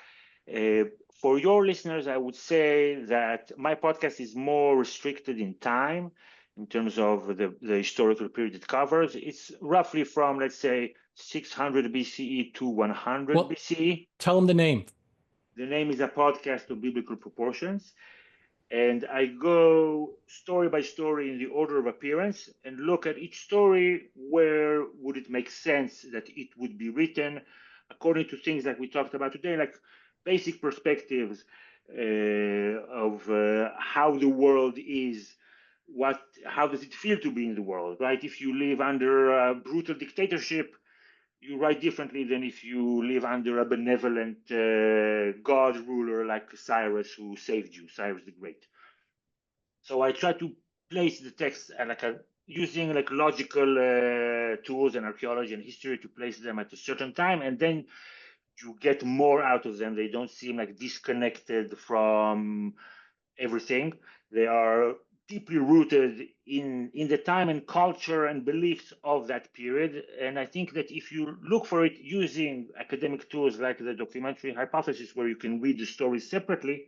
B: For your listeners, I would say that my podcast is more restricted in time in terms of the historical period it covers. It's roughly from, let's say, 600 BCE to 100
A: Well,
B: BCE.
A: tell them the name.
B: The name is A Podcast of Biblical Proportions. And I go story by story in the order of appearance and look at each story. Where would it make sense that it would be written according to things that we talked about today, like basic perspectives of how the world is how does it feel to be in the world, right? If you live under a brutal dictatorship, you write differently than if you live under a benevolent God ruler like Cyrus, who saved you, Cyrus the Great. So I try to place the text using like logical tools and archaeology and history to place them at a certain time, and then you get more out of them. They don't seem like disconnected from everything. They are deeply rooted in the time and culture and beliefs of that period. And I think that if you look for it using academic tools like the documentary hypothesis, where you can read the stories separately,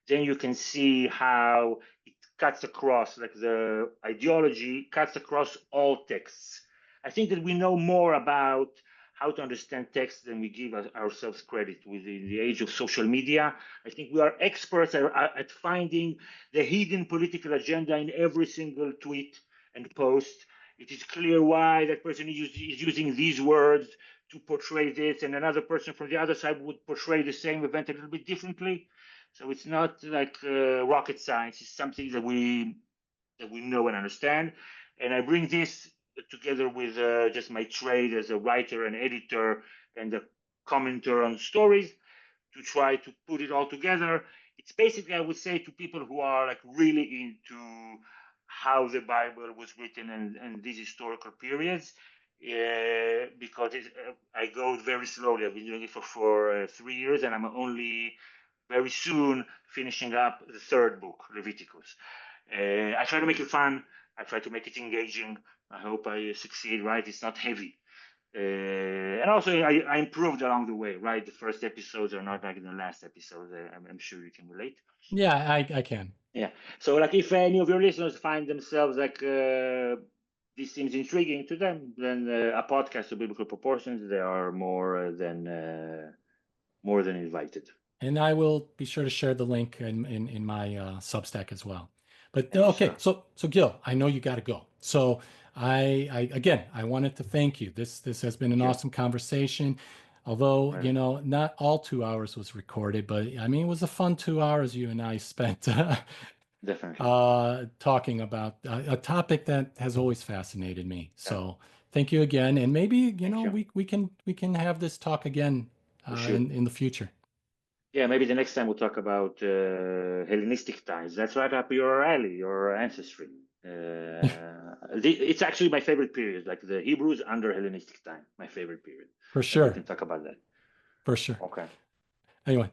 B: then you can see how it cuts across, like the ideology cuts across all texts. I think that we know more about how to understand text than we give ourselves credit. Within the age of social media, I think we are experts at finding the hidden political agenda in every single tweet and post. It is clear why that person is using these words to portray this, and another person from the other side would portray the same event a little bit differently. So it's not like rocket science. It's something that we know and understand. And I bring this together with just my trade as a writer and editor and a commenter on stories to try to put it all together. It's basically, I would say, to people who are like really into how the Bible was written and these historical periods, because I go very slowly. I've been doing it for 3 years, and I'm only very soon finishing up the third book, Leviticus. I try to make it fun. I try to make it engaging. I hope I succeed, right? It's not heavy. And also, I improved along the way, right? The first episodes are not like the last episodes. I'm sure you can relate.
A: Yeah, I can.
B: Yeah. So, like, if any of your listeners find themselves like this seems intriguing to them, then a podcast of biblical proportions, they are more than invited.
A: And I will be sure to share the link in my Substack as well. But
B: Thank you,
A: okay,
B: sir.
A: so Gil, I know you got to go. So I again, I wanted to thank you. This has been an awesome conversation. Although,
B: Right.
A: you know, not all 2 hours was recorded, but I mean, it was a fun 2 hours you and I spent
B: Definitely.
A: talking about a topic that has always fascinated me. So thank you again, and maybe, you
B: Thank
A: know,
B: you.
A: we can have this talk again
B: We should.
A: in the future.
B: Yeah, maybe the next time we'll talk about Hellenistic times. That's right up your alley, your ancestry. It's actually my favorite period, like the Hebrews under Hellenistic time, my favorite period.
A: For
B: Maybe we
A: sure.
B: can talk about that.
A: For sure.
B: Okay.
A: Anyway.